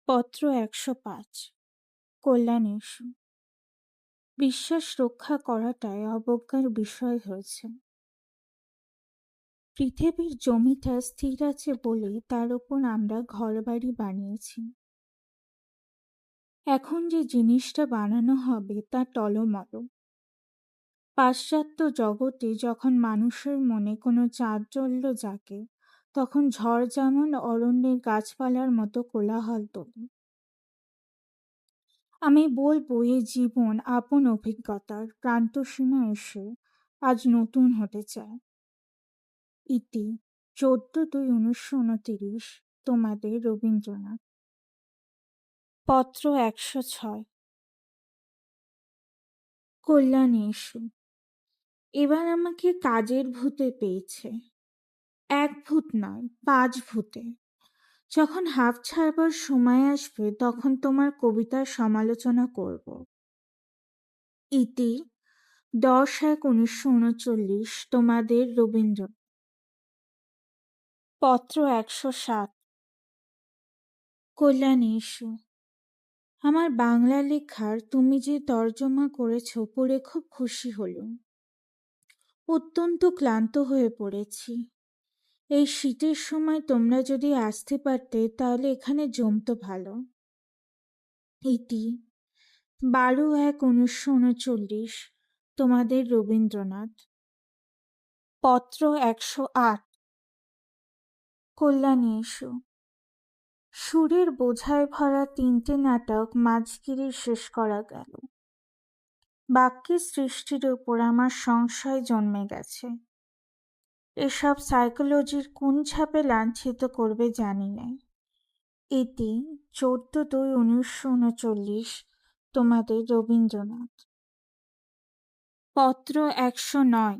পত্র ১০৫ কল্যাণ ইস্যু। বিশ্বাস রক্ষা করাটাই অবজ্ঞার বিষয় হয়েছে। পৃথিবীর জমিটা স্থির আছে বলেই তার উপর আমরা ঘরবাড়ি বানিয়েছি। এখন যে জিনিসটা বানানো হবে তা টলমল। পাশ্চাত্য জগতে যখন মানুষের মনে কোনো চাঞ্চল্য জাগে, তখন ঝড় যেমন অরণ্যের গাছপালার মতো কোলাহল তোলে। আমি বলবো এই জীবন আপন অভিজ্ঞতার প্রান্তসীমা এসে আজ নতুন হতে চায়। ইতি 14/2/1929। তোমাদের রবীন্দ্রনাথ। পত্র ১০৬ কল্যাণ ইস্যু। এবার আমাকে কাজের ভূতে পেয়েছে। এক ভূত নয়, 5 ভূতে। যখন হাঁফ ছাড়বার সময় আসবে তখন তোমার কবিতার সমালোচনা করব। ইতি 10/1/1939। তোমাদের রবীন্দ্র। পত্র ১০৭ কল্যাণ ইস্যু। আমার বাংলা লেখার তুমি যে তর্জমা করেছ পড়ে খুব খুশি হলুম। অত্যন্ত ক্লান্ত হয়ে পড়েছি। এই শীতের সময় তোমরা যদি আসতে পারতে তাহলে এখানে জমতো ভালো। ইতি 12/1/1939। তোমাদের রবীন্দ্রনাথ। পত্র ১০৮ কল্যাণ ইস্যু। সুরের বোঝায় ভরা 3টে নাটক মাঝগিরে শেষ করা গেল। বাক্যের সৃষ্টির ওপর আমার সংশয় জন্মে গেছে। এসব সাইকোলজির কোন ছাপে লাঞ্ছিত করবে জানি না। ইতি 14/2/1939। তোমাদের রবীন্দ্রনাথ। পত্র ১০৯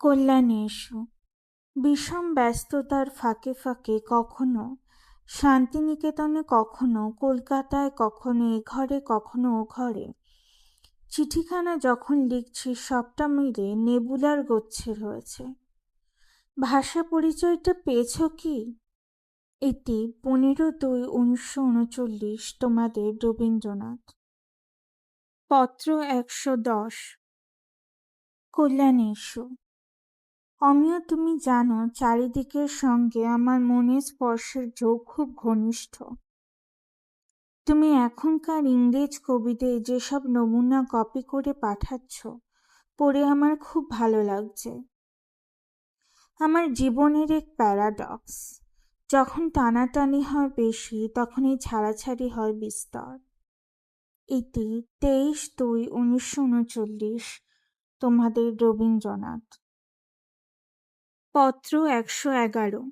কল্যাণ ইস্যু। বিষম ব্যস্ততার ফাঁকে ফাঁকে কখনো শান্তিনিকেতনে, কখনো কলকাতায়, কখনো এ ঘরে কখনো ও ঘরে চিঠিখানা যখন লিখছি সবটা মিলে নেবুলার গোচ্ছের হয়েছে। ভাষা পরিচয়টা পেয়েছ কি? এটি 15/2/1939। তোমাদের রবীন্দ্রনাথ। পত্র ১১০ কল্যাণ ইস্যু। অমিয় তুমি জানো চারিদিকের সঙ্গে আমার মনের স্পর্শের যোগ খুব ঘনিষ্ঠ। তুমি এখনকার ইংরেজ কবিদের যেসব নমুনা কপি করে পাঠাচ্ছ পড়ে আমার খুব ভালো লাগছে। আমার জীবনের এক প্যারাডক্স। যখন টানাটানি হয় বেশি তখন এই ছাড়াছাড়ি হয় বিস্তর। ইতি 23/2/1939। তোমাদের রবীন্দ্রনাথ। পত্র ১১১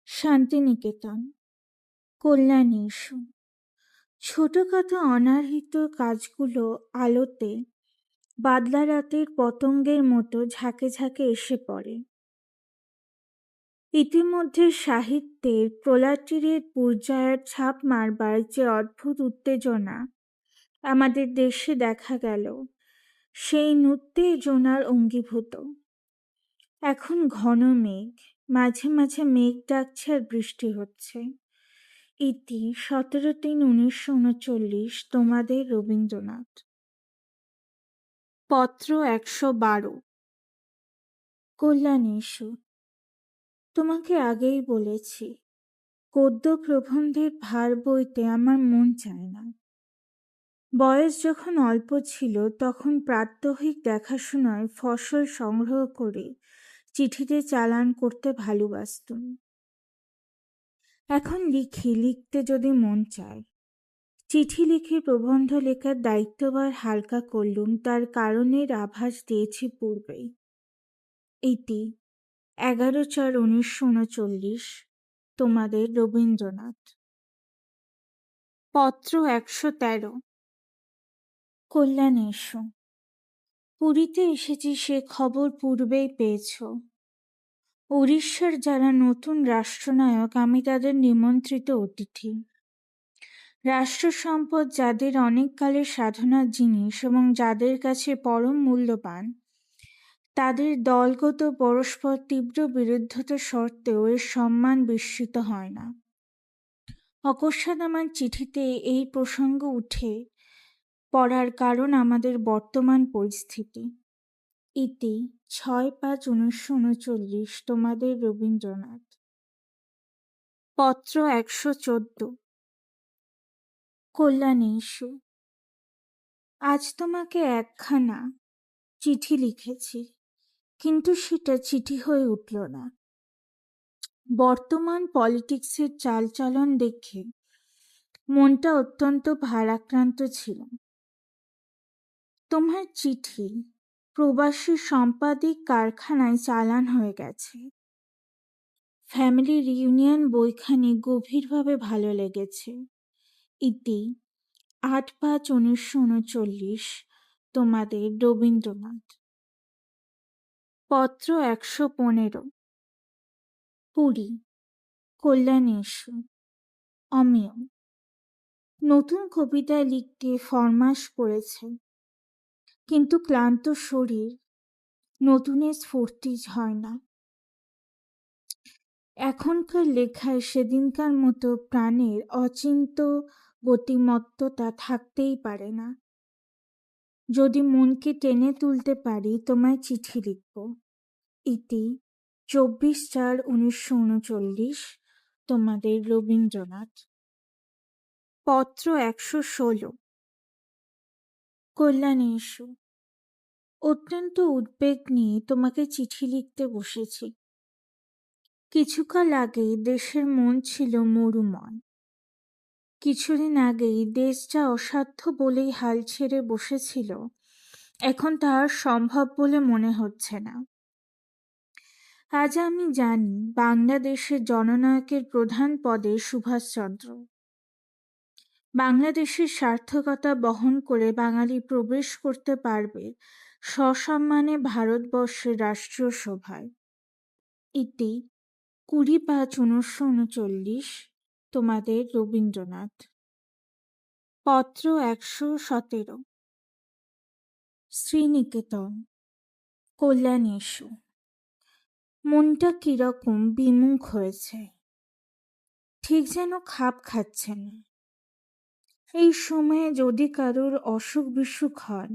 শান্তিনিকেতন কল্যাণ ইস্যু। ছোটখাটো অনাহৃত কাজগুলো আলোতে বাদলা রাতের পতঙ্গের মতো ঝাঁকে ঝাঁকে এসে পড়ে। ইতিমধ্যে সাহিত্যের প্রলাটিরের পর্যায়ের ছাপ মারবার যে অদ্ভুত উত্তেজনা আমাদের দেশে দেখা গেল, সেই উত্তেজনার অঙ্গীভূত। এখন ঘন মেঘ, মাঝে মাঝে মেঘ ডাকছে আর বৃষ্টি হচ্ছে। ইতি 17/3/1939। তোমাদের রবীন্দ্রনাথ। পত্র ১১২ কল্যাণ ইস্যু। তোমাকে আগেই বলেছি, গদ্য প্রবন্ধের ভার বইতে আমার মন চায় না। বয়স যখন অল্প ছিল তখন প্রাত্যহিক দেখাশোনায় ফসল সংগ্রহ করে চিঠিতে চালান করতে ভালোবাসতুম। এখন লিখি, লিখতে যদি মন চায়। চিঠি লিখে প্রবন্ধ লেখার দায়িত্বভার হালকা করলুম, তার কারণের আভাস দিয়েছি পূর্বেই। ইতি 11/4/1939। তোমাদের রবীন্দ্রনাথ। পত্র ১১৩ কল্যাণ ইস্যু। পুরীতে এসেছি সে খবর পূর্বেই পেয়েছ। উড়িষ্যার যারা নতুন রাষ্ট্রনায়ক আমি তাদের নিমন্ত্রিত অতিথি। রাষ্ট্রসম্পদ যাদের অনেককালের সাধনার জিনিস এবং যাদের কাছে পরম মূল্যবান, তাদের দলগত পরস্পর তীব্র বিরুদ্ধতা সত্ত্বেও এর সম্মান বিস্মৃত হয় না। অকস্মাৎ আমার চিঠিতে এই প্রসঙ্গ উঠে পড়ার কারণ আমাদের বর্তমান পরিস্থিতি। ইতি 6/5/1939 তোমাদের রবীন্দ্রনাথ। পত্র 114। কল্যাণী ইস্যু। আজ তোমাকে একখানা চিঠি লিখেছি, কিন্তু সেটা চিঠি হয়ে উঠল না। বর্তমান পলিটিক্সের চালচলন দেখে মনটা অত্যন্ত ভারাক্রান্ত ছিল। তোমার চিঠি প্রবাসী সম্পাদিক কারখানায় চালান হয়ে গেছে। ফ্যামিলি রিউনিয়ন বইখানি গভীরভাবে ভালো লেগেছে। ইতি 8/5/1939 তোমাদের রবীন্দ্রনাথ। পত্র 115। পুরী। কল্যাণী ইস্যু। অমিয়। নতুন কবিতা লিখতে ফরমাস পড়েছে, কিন্তু ক্লান্ত শরীর নতুনের স্ফূর্তি হয় না। এখনকার লেখায় সেদিনকার মতো প্রাণের অচিন্ত গতিমত্ততা থাকতেই পারে না। যদি মনকে টেনে তুলতে পারি তোমায় চিঠি লিখব। ইতি 24/4/1939 তোমাদের রবীন্দ্রনাথ। পত্র 116। কল্যাণী ইস্যু। অত্যন্ত উদ্বেগ নিয়ে তোমাকে চিঠি লিখতে বসেছি। কিছুকাল আগেই দেশের মন ছিল মরুময়। কিছুদিন আগেই দেশ যা অসাধ্য বলেই হাল ছেড়ে বসেছিল, এখন তার সম্ভব বলে মনে হচ্ছে না। আজ আমি জানি বাংলাদেশের জননায়কের প্রধান পদে সুভাষচন্দ্র। বাংলাদেশের সার্থকতা বহন করে বাঙালি প্রবেশ করতে পারবে সসম্মানে ভারতবর্ষের রাষ্ট্রীয় সভায়। ইতি 20/5/1939 তোমাদের রবীন্দ্রনাথ। পত্র 117। শ্রীনিকেতন। কল্যাণী ইস্যু। মনটা কিরকম বিমুখ হয়েছে, ঠিক যেন খাপ খাচ্ছে না। এই সময়ে যদি কারোর অসুখ বিসুখ হয়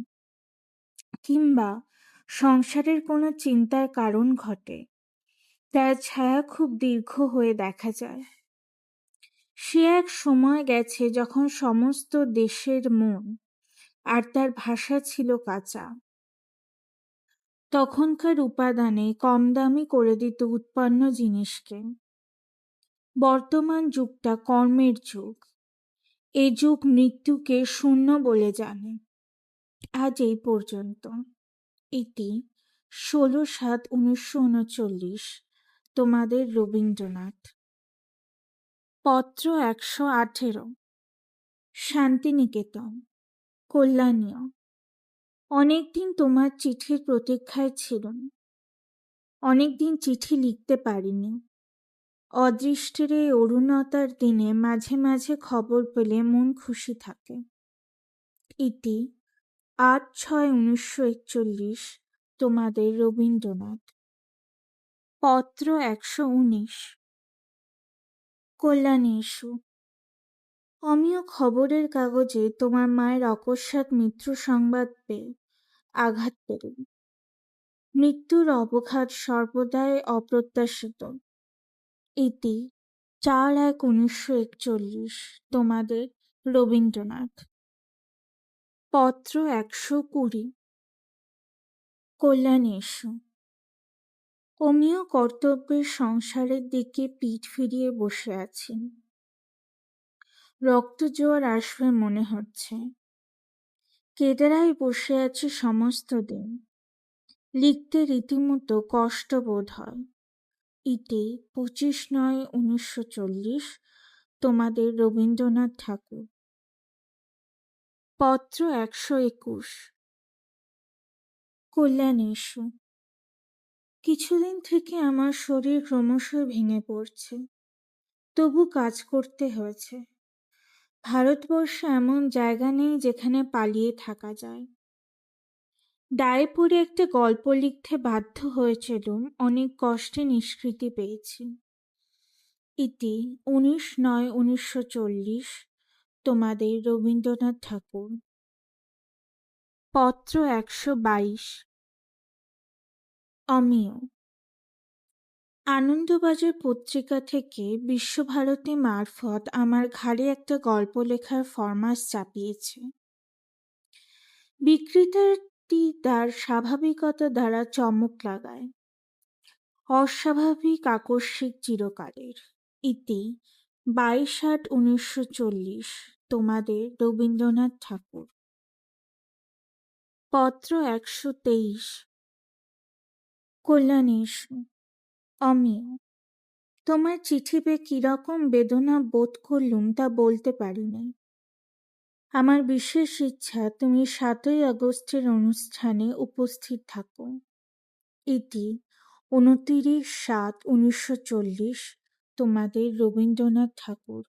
কিংবা সংসারের কোনো চিন্তার কারণ ঘটে, তার ছায়া খুব দীর্ঘ হয়ে দেখা যায়। সে এক সময় গেছে যখন সমস্ত দেশের মন আর তার ভাষা ছিল কাঁচা। তখনকার উপাদানে কম দামি করে দিত উৎপন্ন জিনিসকে। বর্তমান যুগটা কর্মের যুগ। এ যুগ মৃত্যুকে শূন্য বলে জানে। আজ এই পর্যন্ত। ইতি 16/7/1939 তোমাদের রবীন্দ্রনাথ। পত্র 118। শান্তিনিকেতন। কল্যাণীয়। অনেকদিন তোমার চিঠির প্রতীক্ষায় ছিলাম। অনেকদিন চিঠি লিখতে পারিনি। অদৃষ্টের এই অরুণতার দিনে মাঝে মাঝে খবর পেলে মন খুশি থাকে। ইতি 8/6/1941 তোমাদের রবীন্দ্রনাথ। পত্র 119। কল্যাণী ইস্যু। আমিও খবরের কাগজে তোমার মায়ের অকস্মাৎ মৃত্যু সংবাদ পেয়ে আঘাত পেলুম। মৃত্যুর অবঘাত সর্বদাই অপ্রত্যাশিত। ইতি 4/1/1941 তোমাদের রবীন্দ্রনাথ। পত্র 120। কল্যাণী ইস্যু। অমিয় কর্তব্যের সংসারের দিকে পিঠ ফিরিয়ে বসে আছি। রক্তজোয়ার আসবে মনে হচ্ছে। কেদারায় বসে আছি সমস্ত দিন। লিখতে রীতিমতো কষ্ট বোধ হয়। ইতি 25/9/1940 তোমাদের রবীন্দ্রনাথ ঠাকুর। পত্র 121। কল্যাণী ইস্যু। কিছুদিন থেকে আমার শরীর ক্রমশ ভেঙে পড়ছে, তবু কাজ করতে হয়েছে। ভারতবর্ষে এমন জায়গা নেই যেখানে পালিয়ে থাকা যায়। দায়ে পড়ে একটা গল্প লিখতে বাধ্য হয়েছিলুম, অনেক কষ্টে নিষ্কৃতি পেয়েছি। ইতি 19/9/1940 তোমাদের রবীন্দ্রনাথ ঠাকুর। পত্র 122 অমিয়। আনন্দবাজার পত্রিকা থেকে বিশ্বভারতী মারফত আমার ঘাড়ে একটা গল্প লেখার ফরমাস চাপিয়েছে। বিক্রেতাটি তার স্বাভাবিকতা দ্বারা চমক লাগায়। অস্বাভাবিক আকস্মিক চিরকালের। ইতি 22/8/1940 তোমাদের রবীন্দ্রনাথ ঠাকুর। পত্র 123 কল্যাণেশু। অমিয়। তোমার চিঠি পেয়ে কিরকম বেদনা বোধ করলুম তা বলতে পারিনি। আমার বিশেষ ইচ্ছা তুমি 7ই আগস্টের অনুষ্ঠানে উপস্থিত থাকো। ইতি 29/7/1940 তোমাদের রবীন্দ্রনাথ ঠাকুর।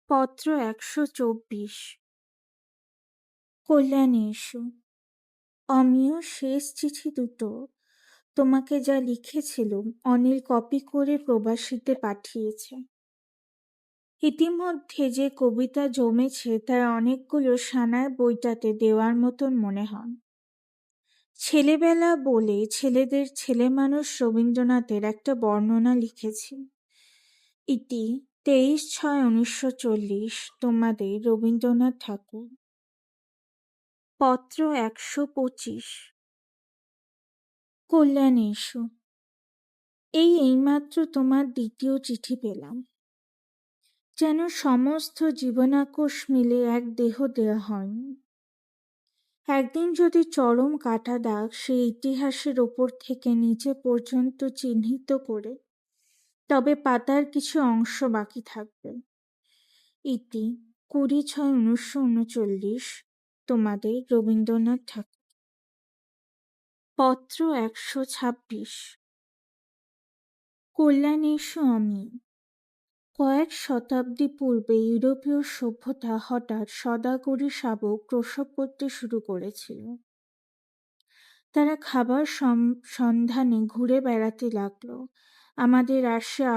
পত্র 124 কল্যাণেশু। অমিয় শেষ চিঠি দুটো তোমাকে যা লিখেছিলুম অনিল কপি করে প্রবাসীতে পাঠিয়েছে। ইতিমধ্যে যে কবিতা জমেছে তার অনেকগুলো সানায় বইটাতে দেওয়ার মতন মনে হয়। ছেলেবেলা বলে ছেলেদের ছেলেমানুষ রবীন্দ্রনাথের একটা বর্ণনা লিখেছি। ইতি 23/6/1940 তোমাদের রবীন্দ্রনাথ ঠাকুর। পত্র 125 কল্যাণেশু। এইমাত্র তোমার দ্বিতীয় চিঠি পেলাম। যেন সমস্ত জীবনাকোষ মিলে এক দেহ দেয়া হয়নি। একদিন যদি চরম কাটা দাগ সেই ইতিহাসের ওপর থেকে নিচে পর্যন্ত চিহ্নিত করে, তবে পাতার কিছু অংশ বাকি থাকবে। ইতি 20/6/1939 তোমাদের রবীন্দ্রনাথ ঠাকুর। পত্র 126 কল্যাণেশু। অমি। কয়েক শতাব্দী পূর্বে ইউরোপীয় সভ্যতা হঠাৎ সদাগরী শাবক প্রসব করতে শুরু করেছিল। তারা খাবার সন্ধানে ঘুরে বেড়াতে লাগলো। আমাদের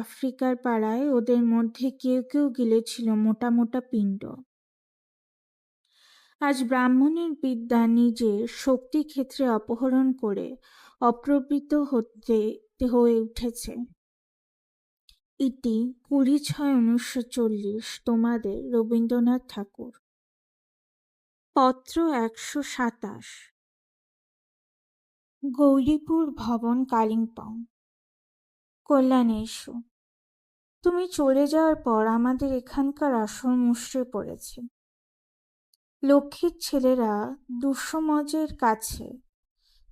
আফ্রিকার পাড়ায় ওদের মধ্যে কেউ কেউ গিলেছিল মোটা মোটা পিণ্ড। আজ ব্রাহ্মণের বিদ্যা নিজের শক্তি ক্ষেত্রে অপহরণ করে অপ্রবৃত হয়ে উঠেছে। ইতি 20/6/1940 তোমাদের রবীন্দ্রনাথ ঠাকুর। পত্র 127 গৌরীপুর ভবন, কালিম্পং। কল্যাণেশু। তুমি চলে যাওয়ার পর আমাদের এখানকার আসর মুষড়ে পড়েছে। লক্ষ্মীর ছেলেরা দুঃসমজের কাছে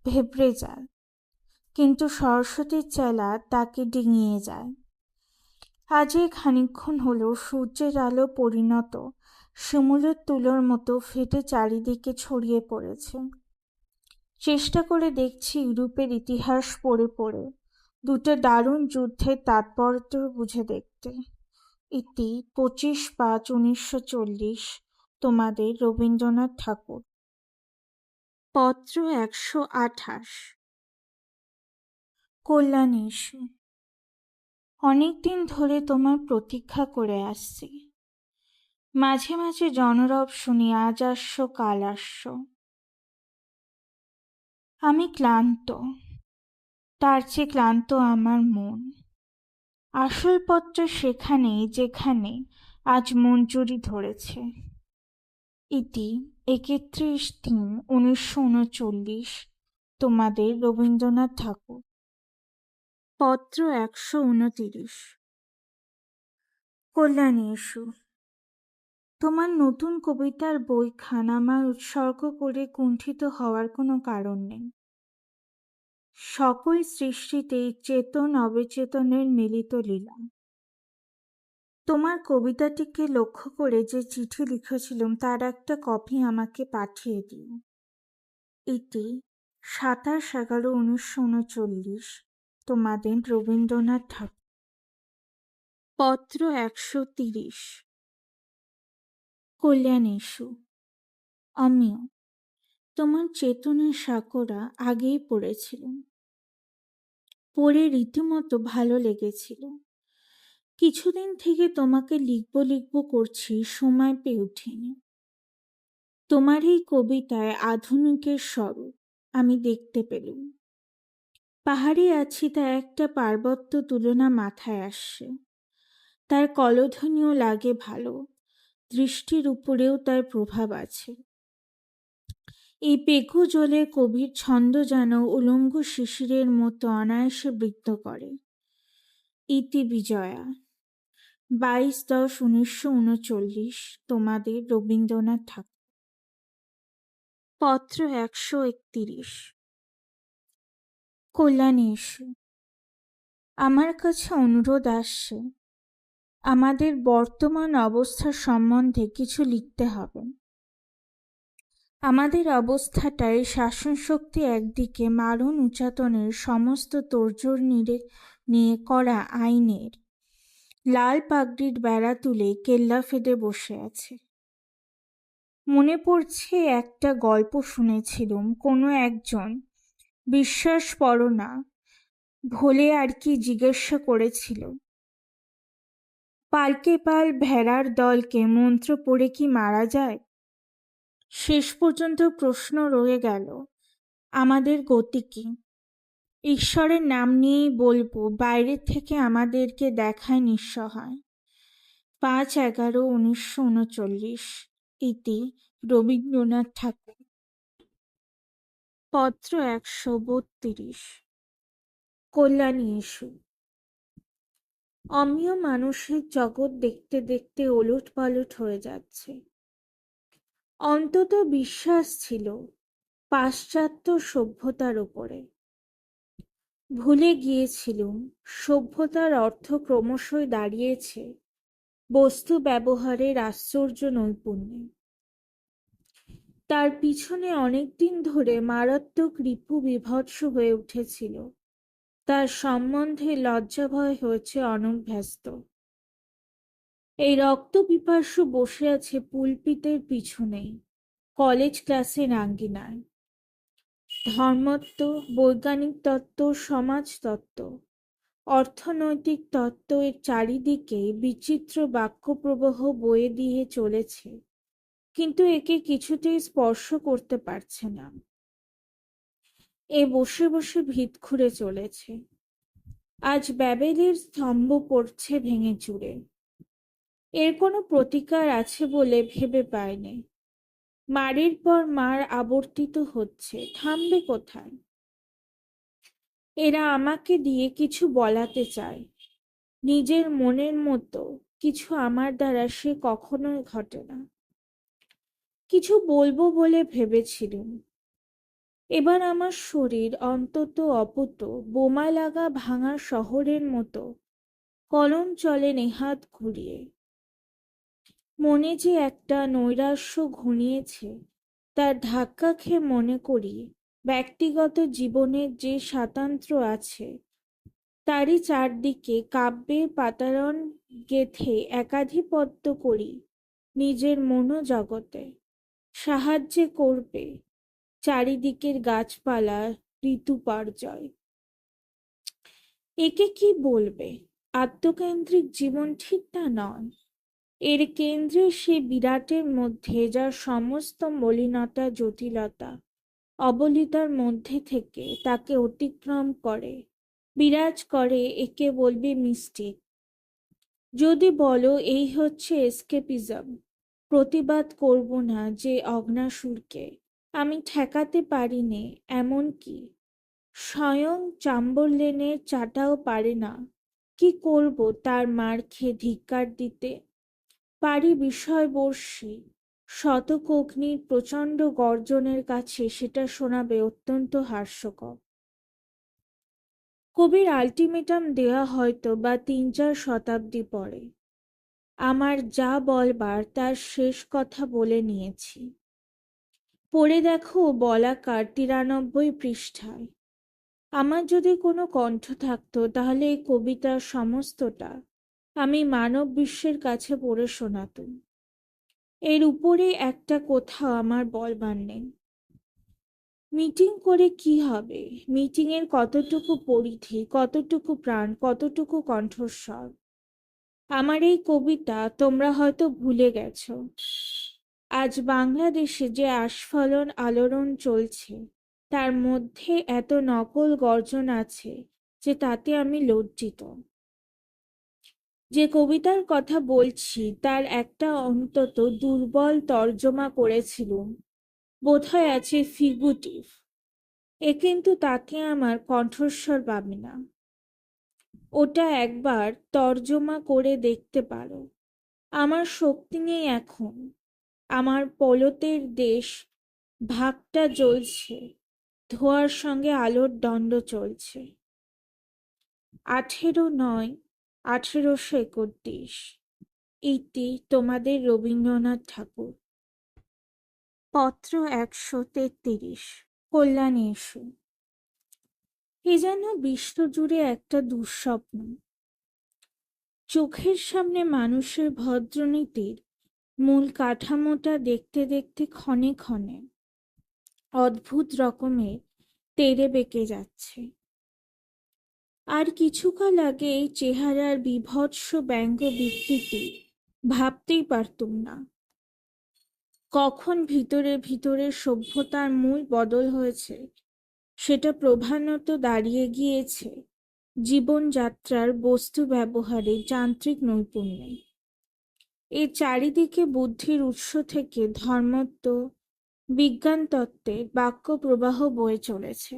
ভেবড়ে যায়, কিন্তু সরস্বতীর চেলা তাকে ডিঙিয়ে যায়। আজ এই খানিকক্ষণ হলো সূর্যের আলো পরিণত শিমুলের তুলোর মতো ফেটে চারিদিকে ছড়িয়ে পড়েছে। চেষ্টা করে দেখছি ইউরোপের ইতিহাস পড়ে পড়ে দুটো দারুণ যুদ্ধের তাৎপর্য বুঝে দেখতে। ইতি 25/5/1940 তোমাদের রবীন্দ্রনাথ ঠাকুর। পত্র 128 কল্যাণেশু। অনেকদিন ধরে তোমার প্রতীক্ষা করে আসছি। মাঝে মাঝে জনরব শুনি আজ আসছো কাল আসছো। আমি ক্লান্ত, তার চেয়ে ক্লান্ত আমার মন। আসল পত্র সেখানেই যেখানে আজ মঞ্জুরি ধরেছে। ইতি 31/3/1939 তোমাদের রবীন্দ্রনাথ ঠাকুর। পত্র 129 কল্যাণেশু। তোমার নতুন কবিতার বইখান আমার উৎসর্গ করে কুণ্ঠিত হওয়ার কোনো কারণ নেই। সকল সৃষ্টিতেই চেতন অবচেতনের মিলিত লীলা। তোমার কবিতাটিকে লক্ষ্য করে যে চিঠি লিখেছিলাম তার একটা কপি আমাকে পাঠিয়ে দিও। ইতি 27/11/1939 তোমাদের রবীন্দ্রনাথ ঠাকুর। পত্র 130 কল্যাণেশু। অমিয়। তোমার চেতনের সাঁকোরা আগেই পড়েছিলাম, পড়ে রীতিমতো ভালো লেগেছিল। কিছুদিন থেকে তোমাকে লিখব করছি, সময় পেয়ে উঠিনি। তোমার এই কবিতায় আধুনিকের স্বরূপ আমি দেখতে পেলুম। পাহাড়ে আছি তা একটা পার্বত্য তুলনা মাথায় আসছে। তার কলধ্বনিও লাগে ভালো, দৃষ্টির উপরেও তার প্রভাব আছে। এই পেকু জলে কবির ছন্দ যেন উলঙ্গ শিশিরের মতো অনায়াসে বৃত্ত করে। ইতি বিজয়া, 22/10/1939, তোমাদের রবীন্দ্রনাথ ঠাকুর। পত্র 131। কল্যাণী এসো। আমার কাছে অনুরোধ আসছে, আমাদের বর্তমান অবস্থা সম্বন্ধে কিছু লিখতে হবে। আমাদের অবস্থাটায় শাসনশক্তি একদিকে মারণ উচাটনের সমস্ত তোড়জোড় নিয়ে করা আইনের লাল পাগড়ির বেড়া তুলে কেল্লা ফেদে বসে আছে। মনে পড়ছে একটা গল্প শুনেছিলুম, কোনো একজন বিশ্বাস পড়ো না ভোলে আর কি জিজ্ঞাসা করেছিল, পালকে পাল ভেড়ার দলকে মন্ত্র পড়ে কি মারা যায়? শেষ পর্যন্ত প্রশ্ন রয়ে গেল, আমাদের গতি কি? ঈশ্বরের নাম নিয়েই বলবো, বাইরে থেকে আমাদেরকে দেখায় নিঃসহায়। 5/11/1939। ইতি রবীন্দ্রনাথ ঠাকুর। পত্র 132। কল্যাণী এসো। অমীয় মানুষের জগৎ দেখতে দেখতে ওলট পালট হয়ে যাচ্ছে। অন্তত বিশ্বাস ছিল পাশ্চাত্য সভ্যতার উপরে। ভুলে গিয়েছিলুম সভ্যতার অর্থ ক্রমশই দাঁড়িয়েছে বস্তু ব্যবহারের আশ্চর্য নৈপুণ্যে। তার পিছনে অনেকদিন ধরে মারাত্মক রিপু বিভৎস হয়ে উঠেছিল। তার সম্বন্ধে লজ্জাভয় হয়েছে অনভ্যস্ত। এই রক্তপিপাসু বসে আছে পুলপিতের পিছনেই, কলেজ ক্লাসের আঙ্গিনায়। ধর্মতত্ত্ব, বৈজ্ঞানিক তত্ত্ব, সমাজতত্ত্ব, অর্থনৈতিক তত্ত্ব এর চারিদিকে বিচিত্র বাক্যপ্রবাহ বয়ে দিয়ে চলেছে, কিন্তু একে কিছুতেই স্পর্শ করতে পারছে না। এ বসে বসে ভিত খুঁড়ে চলেছে। আজ ব্যাবেলের স্তম্ভ পড়ছে ভেঙে চুরে। এর কোনো প্রতিকার আছে বলে ভেবে পায়নি। মারের পর মার আবর্তিত হচ্ছে, থামবে কোথায়? এরা আমাকে দিয়ে কিছু বলাতে চায়, নিজের মনের মতো কিছু আমার দ্বারা সে কখনোই ঘটে না। কিছু বলবো বলে ভেবেছিলুম, এবার আমার শরীর অন্তত অপত বোমা লাগা ভাঙা শহরের মতো কলম চলে নেহাত ঘুরিয়ে। মনে যে একটা নৈরাশ্য ঘনিয়েছে, তার ধাক্কা খেয়ে মনে করি ব্যক্তিগত জীবনের যে স্বাতন্ত্র্য আছে তারই চারদিকে কাব্যের পাতারণ গেথে একাধিপত্য করি নিজের মনোজগতে। সাহায্যে করবে চারিদিকের গাছপালা, ঋতুপর্যয়। একে কি বলবে? আত্মকেন্দ্রিক জীবন ঠিক তা নয়। এর কেন্দ্রে সে বিরাটের মধ্যে, যার সমস্ত মলিনতা জটিলতা অবলিতার মধ্যে থেকে তাকে অতিক্রম করে বিরাজ করে, একে বলবে মিস্টিক। যদি বলো এই হচ্ছে এসকেপিজম, প্রতিবাদ করব না যে অগ্নাসুরকে আমি ঠেকাতে পারিনে, এমন কি স্বয়ং চাম্বরলেনের চাটাও পারে না। কি করব তার মার খেয়ে ধিক্কার দিতে? পারি বিষয়বর্ষী শতকগ্নির প্রচণ্ড গর্জনের কাছে সেটা শোনাবে অত্যন্ত হাস্যকর। কবির আলটিমেটাম দেয়া হয়তো বা 3-4 শতাব্দী পরে। আমার যা বলবার তার শেষ কথা বলে নিয়েছি। পড়ে দেখো বলাকার 93 পৃষ্ঠায়। আমার যদি কোনো কণ্ঠ থাকতো তাহলে এই কবিতার সমস্তটা আমি মানব বিশ্বের কাছে পড়ে শোনাতুম। এর উপরে একটা কোথাও আমার বলবার নেই। মিটিং করে কি হবে? মিটিংয়ের কতটুকু পরিধি, কতটুকু প্রাণ, কতটুকু কণ্ঠস্বর? আমার এই কবিতা তোমরা হয়তো ভুলে গেছো। আজ বাংলাদেশে যে আস্ফালন আলোড়ন চলছে, তার মধ্যে এত নকল গর্জন আছে যে তাতে আমি লজ্জিত। যে কবিতার কথা বলছি তার একটা অন্তত দুর্বল তর্জমা করেছিলুম, বোধহয় আছে ফিগুটিভ। কিন্তু তাতে আমার কণ্ঠস্বর পাবে না। ওটা একবার তর্জমা করে দেখতে পারো। আমার শক্তি নেই এখন। আমার পলতের দেশ ভাগটা জ্বলছে, ধোঁয়ার সঙ্গে আলোর দণ্ড চলছে। 1809-1831। ইতি তোমাদের রবীন্দ্রনাথ ঠাকুর। পত্র 133। কল্যাণী ইস্যু। এ যেন বিশ্বজুড়ে একটা দুঃস্বপ্ন। চোখের সামনে মানুষের ভদ্রনীতির মূল কাঠামোটা দেখতে দেখতে ক্ষণে ক্ষণে অদ্ভুত রকমের তেড়ে বেঁকে যাচ্ছে। আর কিছুকাল আগে এই চেহারার বীভৎস ব্যঙ্গ বিকৃতি ভাবতেই পারতুম না। কখন ভিতরে ভিতরে সভ্যতার মূল বদল হয়েছে, সেটা প্রধানত দাঁড়িয়ে গিয়েছে জীবনযাত্রার বস্তু ব্যবহারে যান্ত্রিক নৈপুণ্যে। এই চারিদিকে বুদ্ধির উৎস থেকে ধর্মত্ব, বিজ্ঞান তত্ত্বের বাক্য প্রবাহ বয়ে চলেছে।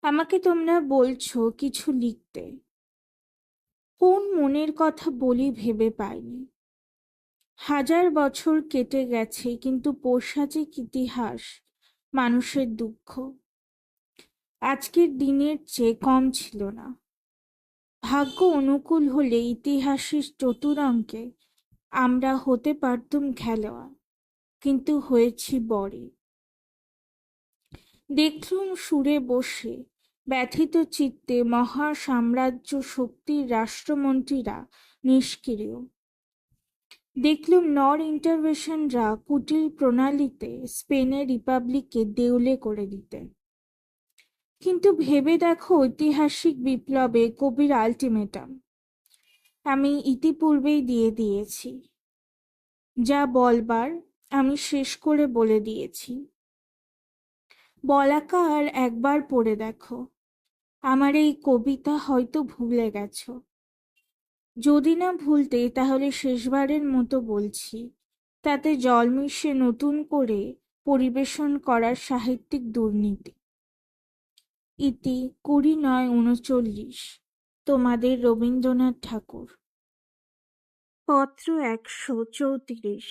আমাকে তোমরা বলছো কিছু লিখতে। কোন মনের কথা বলি ভেবে পাইনি। 1000 বছর কেটে গেছে, কিন্তু পৈশাচিক ইতিহাস মানুষের দুঃখ আজকের দিনের চেয়ে কম ছিল না। ভাগ্য অনুকূল হলে ইতিহাসের চতুরঙ্কে আমরা হতে পারতুম খেলোয়াড়, কিন্তু হয়েছি বরে। দেখলুম সুরে বসে ব্যথিত চিত্তে মহা সাম্রাজ্য শক্তির রাষ্ট্রমন্ত্রীরা নিষ্ক্রিয়। দেখলুম নর ইন্টারভেশনরা কুটিল প্রণালীতে স্পেনের রিপাবলিককে দেউলে করে দিতে। কিন্তু ভেবে দেখো ঐতিহাসিক বিপ্লবে কবির আলটিমেটাম আমি ইতিপূর্বেই দিয়ে দিয়েছি। যা বলবার আমি শেষ করে বলে দিয়েছি। বলাকা আর একবার পড়ে দেখো। আমার এই কবিতা হয়তো ভুলে গেছো। যদি না ভুলতে তাহলে শেষবারের মতো বলছি, তাতে জল মিশিয়ে নতুন করে পরিবেশন করার সাহিত্যিক দুর্নীতি। ইতি 20/9/39। তোমাদের রবীন্দ্রনাথ ঠাকুর। পত্র 134।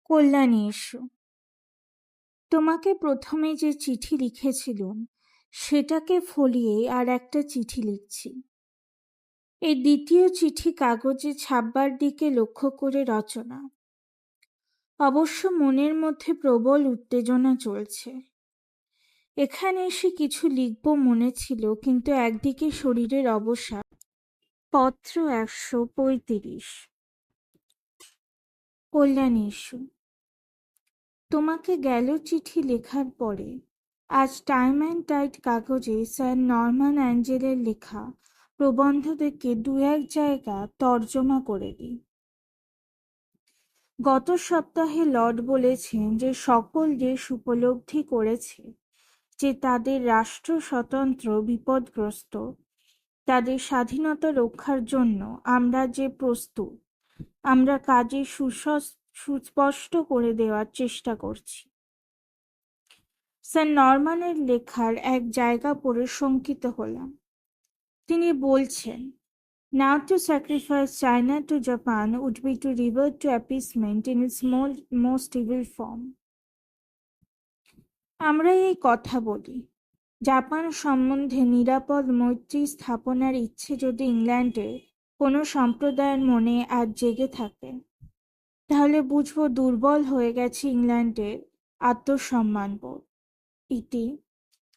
কল্যাণী ইস্যু। তোমাকে প্রথমে যে চিঠি লিখেছিলুম সেটাকে ফলিয়ে আর একটা চিঠি লিখছি। এই দ্বিতীয় চিঠি কাগজে ছাপবার দিকে লক্ষ্য করে রচনা। অবশ্য মনের মধ্যে প্রবল উত্তেজনা চলছে। এখানে এসে কিছু লিখব মনে ছিল, কিন্তু একদিকে শরীরের অবসাদ। পত্র 135। কল্যাণী ইস্যু। তোমাকে গেল চিঠি লেখার পরে আজ টাইম অ্যান্ড টাইড কাগজে স্যার নরম্যান অ্যাঞ্জেলের লেখা প্রবন্ধ থেকে 2-1 জায়গা তর্জমা করে দিই। গত সপ্তাহে লর্ড বলেছেন যে সকল দেশ উপলব্ধি করেছে যে তাদের রাষ্ট্র স্বতন্ত্র বিপদগ্রস্ত, তাদের স্বাধীনতা রক্ষার জন্য আমরা যে প্রস্তুত, আমরা কাজে সুস্পষ্ট করে দেওয়ার চেষ্টা করছি। স্যার নরম্যানের লেখার এক জায়গা পড়ে শঙ্কিত হলাম। তিনি বলছেন, Now to sacrifice China to Japan would be to revert to appeasement in its most evil form. আমরা এই কথা বলি, জাপান সম্বন্ধে নিরাপদ মৈত্রী স্থাপনার ইচ্ছে যদি ইংল্যান্ডে কোনো সম্প্রদায়ের মনে আজ জেগে থাকে, তাহলে বুঝবো দুর্বল হয়ে গেছে ইংল্যান্ডের আত্মসম্মানবোধ। ইতি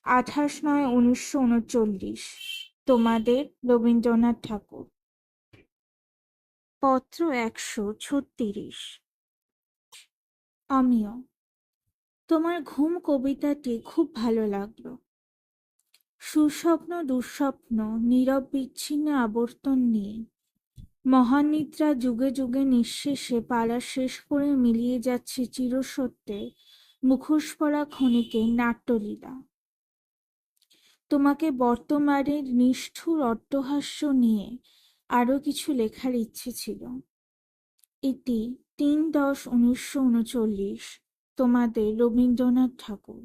28/9/1939। তোমাদের রবীন্দ্রনাথ ঠাকুর। পত্র 136। আমিও। তোমার ঘুম কবিতাটি খুব ভালো লাগলো। সুস্বপ্ন দুঃস্বপ্ন নীরব বিচ্ছিন্ন আবর্তন নিয়ে মহানিদ্রা যুগে যুগে নিঃশেষে পালা শেষ করে মিলিয়ে যাচ্ছে চিরসত্যে মুখোশ পরা ক্ষণিকের নাট্যলীলা। তোমাকে বর্তমানের নিষ্ঠুর অট্টহাস্য নিয়ে আরো কিছু লেখার ইচ্ছে ছিল। এটি ৩/১০/১৯৩৯, তোমাদের রবীন্দ্রনাথ ঠাকুর।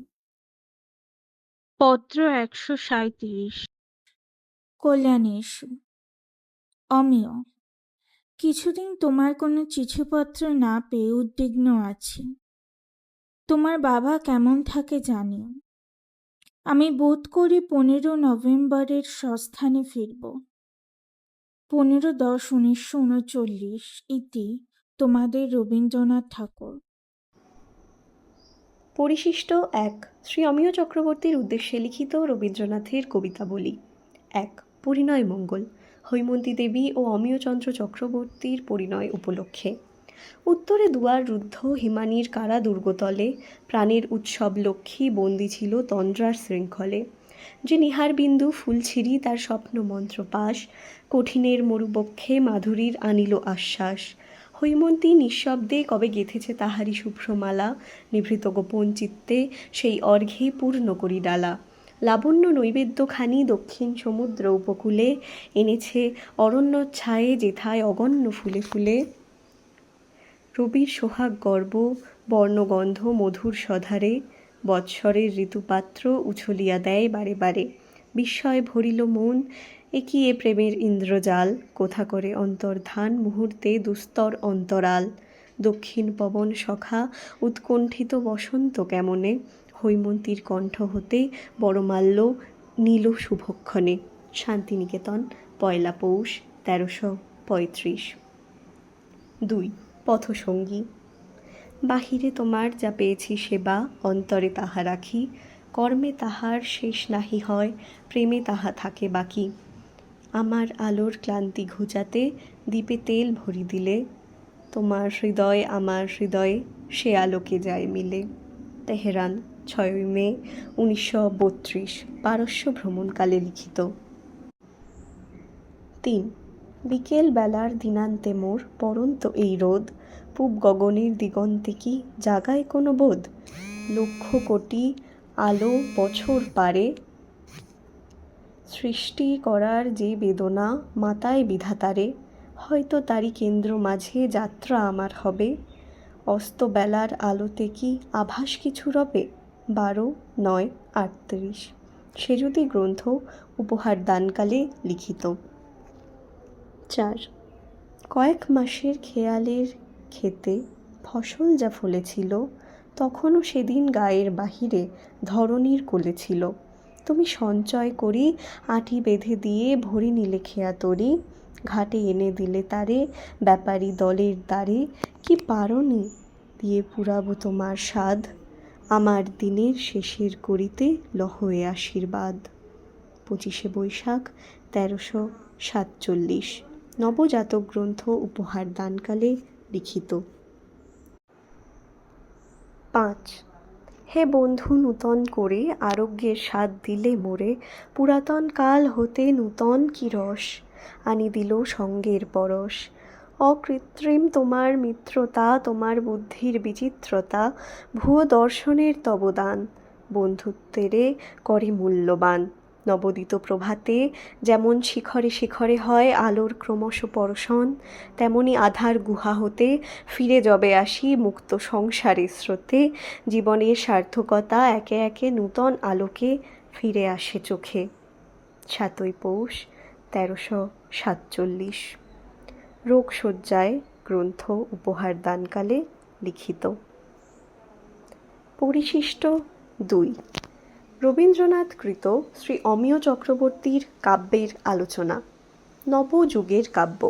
পত্র ১৩৭। কল্যাণেশু। অমিয়, কিছুদিন তোমার কোনো চিঠিপত্র না পেয়ে উদ্বিগ্ন আছি। তোমার বাবা কেমন থাকে জানিও। আমি বোধ করি ১৫ নভেম্বরের স্বস্থানে ফিরব। ১৫/১০/১৯৩৯। ইতি তোমাদের রবীন্দ্রনাথ ঠাকুর। পরিশিষ্ট ১ শ্রী অমিয় চক্রবর্তীর উদ্দেশ্যে লিখিত রবীন্দ্রনাথের কবিতাবলী। ১ পরিণয় মঙ্গল। হৈমন্তী দেবী ও অমিয়চন্দ্র চক্রবর্তীর পরিণয় উপলক্ষে। উত্তরে দুয়ার রুদ্ধ হিমানীর কারা দুর্গতলে, প্রাণের উৎসব লক্ষ্মী বন্দী ছিল তন্দ্রার শৃঙ্খলে। যে নিহার বিন্দু ফুলছিরি তার স্বপ্ন মন্ত্র পাশ, কঠিনের মরুবক্ষে মাধুরীর আনিল আশ্বাস। হৈমন্তী নিঃশব্দে কবে গেঁথেছে তাহারি শুভ্রমালা, নিভৃত গোপন চিত্তে সেই অর্ঘ্যে পূর্ণ করি ডালা। লাবণ্য নৈবেদ্যখানি দক্ষিণ সমুদ্র উপকূলে, এনেছে অরণ্যচ্ছায়ে যেথায় অগণ্য ফুলে ফুলে। রবির সোহাগ গর্ব বর্ণগন্ধ মধুর সধারে, বৎসরের ঋতুপাত্র উছলিয়া দেয় বারে বারে। বিস্ময় ভরিল মন, একি এ প্রেমের ইন্দ্রজাল, কোথা করে অন্তর্ধান মুহূর্তে দুস্তর অন্তরাল। দক্ষিণ পবন সখা উৎকণ্ঠিত বসন্ত কেমনে, হৈমন্তীর কণ্ঠ হতে বড়মাল্য নীল শুভক্ষণে। শান্তিনিকেতন, ১লা পৌষ ১৩৩৫। ২ পথসঙ্গী। বাহিরে তোমার যা পেয়েছি সেবা, অন্তরে তাহা রাখি, কর্মে তাহার শেষ নাহি হয়, প্রেমে তাহা থাকে বাকি। আমার আলোর ক্লান্তি ঘুচাতে দীপে তেল ভরি দিলে, তোমার হৃদয় আমার হৃদয়ে সে আলোকে যায় মিলে। তেহরান, ৬ই মে ১৯৩২, পারস্য ভ্রমণকালে লিখিত। ৩ বিকেল বেলার দিনান্তে মোর পরন্ত এই রোদ, পূব গগনের দিগন্তে কি জাগায় কোনো বোধ। লক্ষ কোটি আলো বছর পারে, সৃষ্টি করার যে বেদনা মাতায় বিধাতারে, হয়তো তারই কেন্দ্র মাঝে যাত্রা আমার হবে। অস্তবেলার আলোতে কি আভাস কিছু রবে। ১২/৯/৩৮। সেযুতি গ্রন্থ উপহার দানকালে লিখিত। ৪ কয়েক মাসের খেয়ালের ক্ষেতে ফসল যা ফলেছিল, তখনও সেদিন গায়ের বাহিরে ধরণীর কোলে ছিল। তুমি সঞ্চয় করি আঁটি বেঁধে দিয়ে ভরি নিলে খেয়া তরি, ঘাটে এনে দিলে তারে ব্যাপারী দলের দ্বারে। কি পারনি দিয়ে পুরাবো তোমার স্বাদ, আমার দিনের শেষের করিতে লহয়ে আশীর্বাদ। ২৫শে বৈশাখ ১৩৪৭। নবজাতক গ্রন্থ উপহার দানকালে লিখিত। ৫ হে বন্ধু নূতন করে আরোগ্যের স্বাদ দিলে মোরে, পুরাতন কাল হতে নূতন কি রস আনি দিল সঙ্গের পরশ। অকৃত্রিম তোমার মিত্রতা, তোমার বুদ্ধির বিচিত্রতা, ভুয়ো দর্শনের তবদান, বন্ধুত্বেরে করে মূল্যবান। নবোদিত প্রভাতে যেমন শিখরে শিখরে হয় আলোর ক্রমশ পরশন, তেমনি আধার গুহা হতে ফিরে যবে আসি মুক্ত সংসারের স্রোতে, জীবনের সার্থকতা একে একে নূতন আলোকে ফিরে আসে চোখে। ৭ই পৌষ ১৩৪৭। রোগশয্যায় গ্রন্থ উপহার দানকালে লিখিত। পরিশিষ্ট ২ রবীন্দ্রনাথ কৃত শ্রী অমিয় চক্রবর্তীর কাব্যের আলোচনা। নবযুগের কাব্য।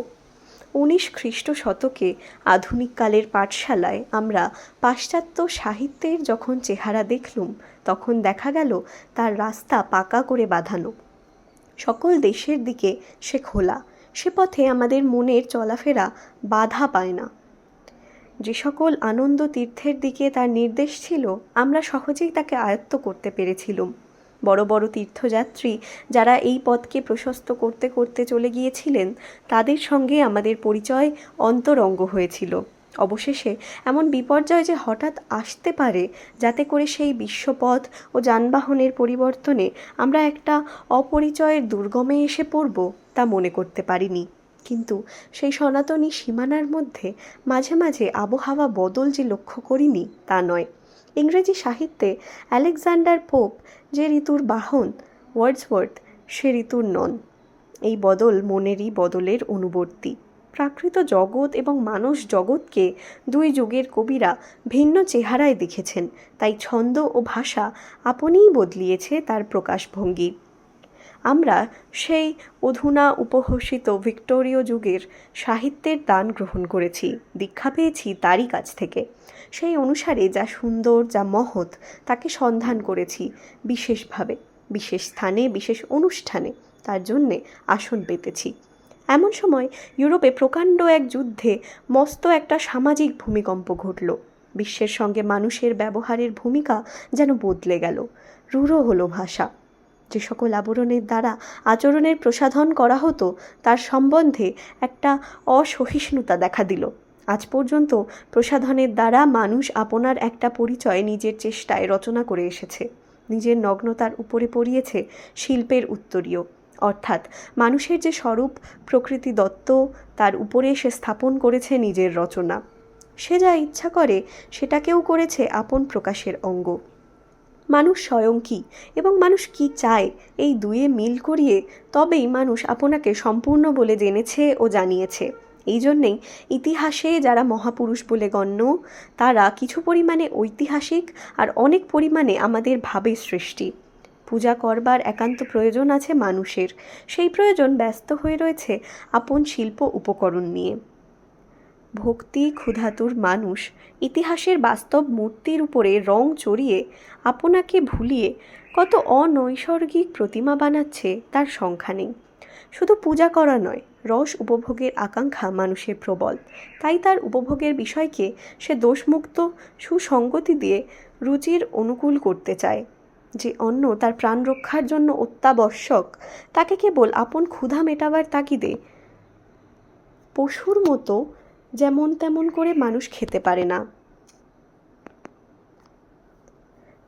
১৯ খ্রিস্ট শতকে আধুনিককালের পাঠশালায় আমরা পাশ্চাত্য সাহিত্যের যখন চেহারা দেখলুম, তখন দেখা গেল তার রাস্তা পাকা করে বাঁধানো। সকল দেশের দিকে সে খোলা, সে পথে আমাদের মনের চলাফেরা বাধা পায় না। যে সকল আনন্দ তীর্থের দিকে তার নির্দেশ ছিল, আমরা সহজেই তাকে আয়ত্ত করতে পেরেছিলুম। বড় বড় তীর্থযাত্রী যারা এই পথকে প্রশস্ত করতে করতে চলে গিয়েছিলেন, তাদের সঙ্গে আমাদের পরিচয় অন্তরঙ্গ হয়েছিল। অবশেষে এমন বিপর্যয় যে হঠাৎ আসতে পারে, যাতে করে সেই বিশ্বপথ ও যানবাহনের পরিবর্তনে আমরা একটা অপরিচয়ের দুর্গমে এসে পড়ব, তা মনে করতে পারিনি। কিন্তু সেই সনাতনী সীমানার মধ্যে মাঝে মাঝে আবহাওয়া বদল যে লক্ষ্য করিনি, তা নয়। ইংরেজি সাহিত্যে আলেকজান্ডার পোপ যে ঋতুর বাহন, ওয়ার্ডসওয়ার্থ সে ঋতুর নন। এই বদল মনেরই বদলের অনুবর্তী। প্রাকৃত জগৎ এবং মানস জগৎকে দুই যুগের কবিরা ভিন্ন চেহারায় দেখেছেন, তাই ছন্দ ও ভাষা আপনিই বদলিয়েছে তার প্রকাশভঙ্গি। আমরা সেই অধুনা উপহসিত ভিক্টোরীয় যুগের সাহিত্যের দান গ্রহণ করেছি, দীক্ষা পেয়েছি তারই কাছ থেকে। সেই অনুসারে যা সুন্দর, যা মহৎ, তাকে সন্ধান করেছি বিশেষভাবে, বিশেষ স্থানে, বিশেষ অনুষ্ঠানে তার জন্যে আসন পেতেছি। এমন সময় ইউরোপে প্রকাণ্ড এক যুদ্ধে মস্ত একটা সামাজিক ভূমিকম্প ঘটল। বিশ্বের সঙ্গে মানুষের ব্যবহারের ভূমিকা যেন বদলে গেল। রূঢ় হলো ভাষা। যে সকল আবরণের দ্বারা আচরণের প্রসাধন করা হতো, তার সম্বন্ধে একটা অসহিষ্ণুতা দেখা দিল। আজ পর্যন্ত প্রসাধনের দ্বারা মানুষ আপনার একটা পরিচয় নিজের চেষ্টায় রচনা করে এসেছে, নিজের নগ্নতার উপরে পড়িয়েছে শিল্পের উত্তরীয়, অর্থাৎ মানুষের যে স্বরূপ প্রকৃতি দত্ত, তার উপরে সে স্থাপন করেছে নিজের রচনা। সে যা ইচ্ছা করে সেটাকেও করেছে আপন প্রকাশের অঙ্গ। মানুষ স্বয়ং কী এবং মানুষ কি চায়, এই দুয়ে মিল করিয়ে তবেই মানুষ আপনাকে সম্পূর্ণ বলে জেনেছে ও জানিয়েছে। এই জন্যেই ইতিহাসে যারা মহাপুরুষ বলে গণ্য, তারা কিছু পরিমাণে ঐতিহাসিক আর অনেক পরিমাণে আমাদের ভাবের সৃষ্টি। পূজা করবার একান্ত প্রয়োজন আছে মানুষের, সেই প্রয়োজন ব্যস্ত হয়ে রয়েছে আপন শিল্প উপকরণ নিয়ে। ভক্তি ক্ষুধাতুর মানুষ ইতিহাসের বাস্তব মূর্তির উপরে রং চড়িয়ে আপনাকে ভুলিয়ে কত অনৈসর্গিক প্রতিমা বানাচ্ছে, তার সংখ্যা নেই। শুধু পূজা করা নয়, রস উপভোগের আকাঙ্ক্ষা মানুষের প্রবল, তাই তার উপভোগের বিষয়কে সে দোষমুক্ত সুসঙ্গতি দিয়ে রুচির অনুকূল করতে চায়। যে অন্ন তার প্রাণ রক্ষার জন্য অত্যাবশ্যক, তাকে কেবল আপন ক্ষুধা মেটাবার তাগিদে পশুর মতো যেমন তেমন করে মানুষ খেতে পারে না।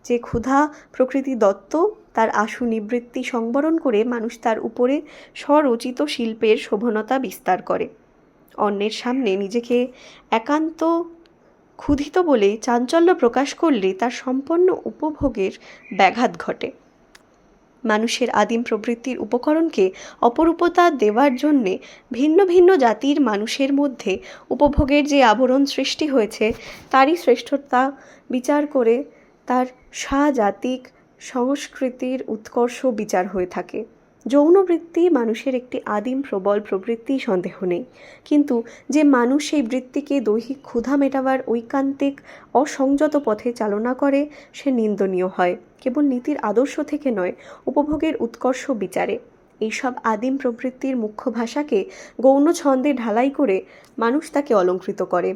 যে ক্ষুধা প্রকৃতি দত্ত, তার আশু নিবৃত্তি সংবরণ করে মানুষ তার উপরে স্বরচিত শিল্পের শোভনতা বিস্তার করে। অন্যের সামনে নিজেকে একান্ত ক্ষুধিত বলে চাঞ্চল্য প্রকাশ করলে তার সম্পন্ন উপভোগের ব্যাঘাত ঘটে। মানুষের আদিম প্রবৃত্তির উপকরণকে অপরূপতা দেওয়ার জন্যে ভিন্ন ভিন্ন জাতির মানুষের মধ্যে উপভোগের যে আবরণ সৃষ্টি হয়েছে, তারই শ্রেষ্ঠতা বিচার করে তার স্বাজাতিক সংস্কৃতির উৎকর্ষ বিচার হয়ে থাকে। যৌনবৃত্তি মানুষের একটি আদিম প্রবল প্রবৃত্তি, সন্দেহ নেই, কিন্তু যে মানুষ সেই বৃত্তিকে দৈহিক ক্ষুধা মেটাবার ঐকান্তিক অসংযত পথে চালনা করে, সে নিন্দনীয় হয়, কেবল নীতির আদর্শ থেকে নয়, উপভোগের উৎকর্ষ বিচারে। এইসব আদিম প্রবৃত্তির মুখ্য ভাষাকে গৌণ ছন্দে ঢালাই করে মানুষ তাকে অলঙ্কৃত করে।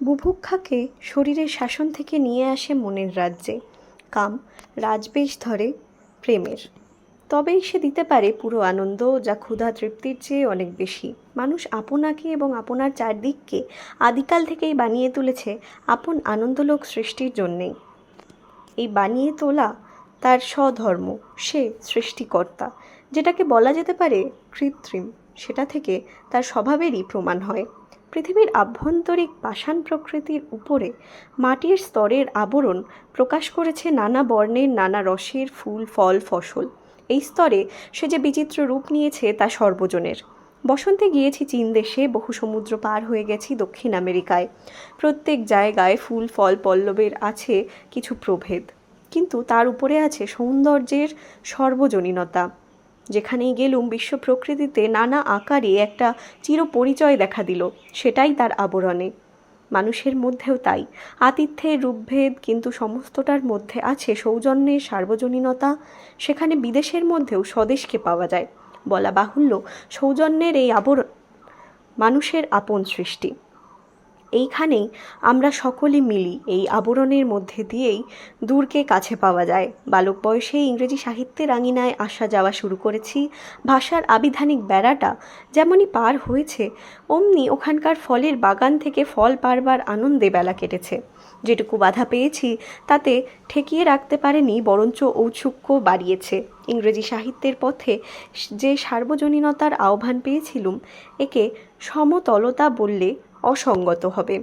বুভুক্ষাকে শরীরের শাসন থেকে নিয়ে আসে মনের রাজ্যে। কাম রাজবেশ ধরে প্রেমের, তবেই সে দিতে পারে পুরো আনন্দ, যা ক্ষুধা তৃপ্তির চেয়ে অনেক বেশি। মানুষ আপনাকে এবং আপনার চারদিককে আদিকাল থেকেই বানিয়ে তুলেছে আপন আনন্দলোক সৃষ্টির জন্যেই। এই বানিয়ে তোলা তার স্বধর্ম, সে সৃষ্টিকর্তা। যেটাকে বলা যেতে পারে কৃত্রিম, সেটা থেকে তার স্বভাবেরই প্রমাণ হয়। পৃথিবীর আভ্যন্তরিক পাষাণ প্রকৃতির উপরে মাটির স্তরের আবরণ প্রকাশ করেছে নানা বর্ণের, নানা রসের ফুল, ফল, ফসল। এই স্তরে সে যে বিচিত্র রূপ নিয়েছে তা সর্বজনের। বসন্তে গিয়েছি চীন দেশে, বহু সমুদ্র পার হয়ে গেছি দক্ষিণ আমেরিকায়। প্রত্যেক জায়গায় ফুল, ফল, পল্লবের আছে কিছু প্রভেদ, কিন্তু তার উপরে আছে সৌন্দর্যের সর্বজনীনতা। যেখানেই গেলুম বিশ্ব প্রকৃতিতে নানা আকারে একটা চিরপরিচয় দেখা দিল, সেটাই তার আবরণে। মানুষের মধ্যেও তাই, আতিথ্যের রূপভেদ, কিন্তু সমস্তটার মধ্যে আছে সৌজন্যের সার্বজনীনতা। সেখানে বিদেশের মধ্যেও স্বদেশকে পাওয়া যায়। বলা বাহুল্য, সৌজন্যের এই আবরণ মানুষের আপন সৃষ্টি। এইখানেই আমরা সকলে মিলি, এই আবরণের মধ্যে দিয়েই দূরকে কাছে পাওয়া যায়। বালক বয়সেই ইংরেজি সাহিত্যের আঙিনায় আসা যাওয়া শুরু করেছি। ভাষার আবিধানিক বেড়াটা যেমনই পার হয়েছে, অমনি ওখানকার ফলের বাগান থেকে ফল পারবার আনন্দে বেলা কেটেছে। যেটুকু বাধা পেয়েছি তাতে ঠেকিয়ে রাখতে পারেনি, বরঞ্চ ঔৎসুক্য বাড়িয়েছে। ইংরেজি সাহিত্যের পথে যে সার্বজনীনতার আহ্বান পেয়েছিলুম, একে সমতলতা বললে অসঙ্গত হবে।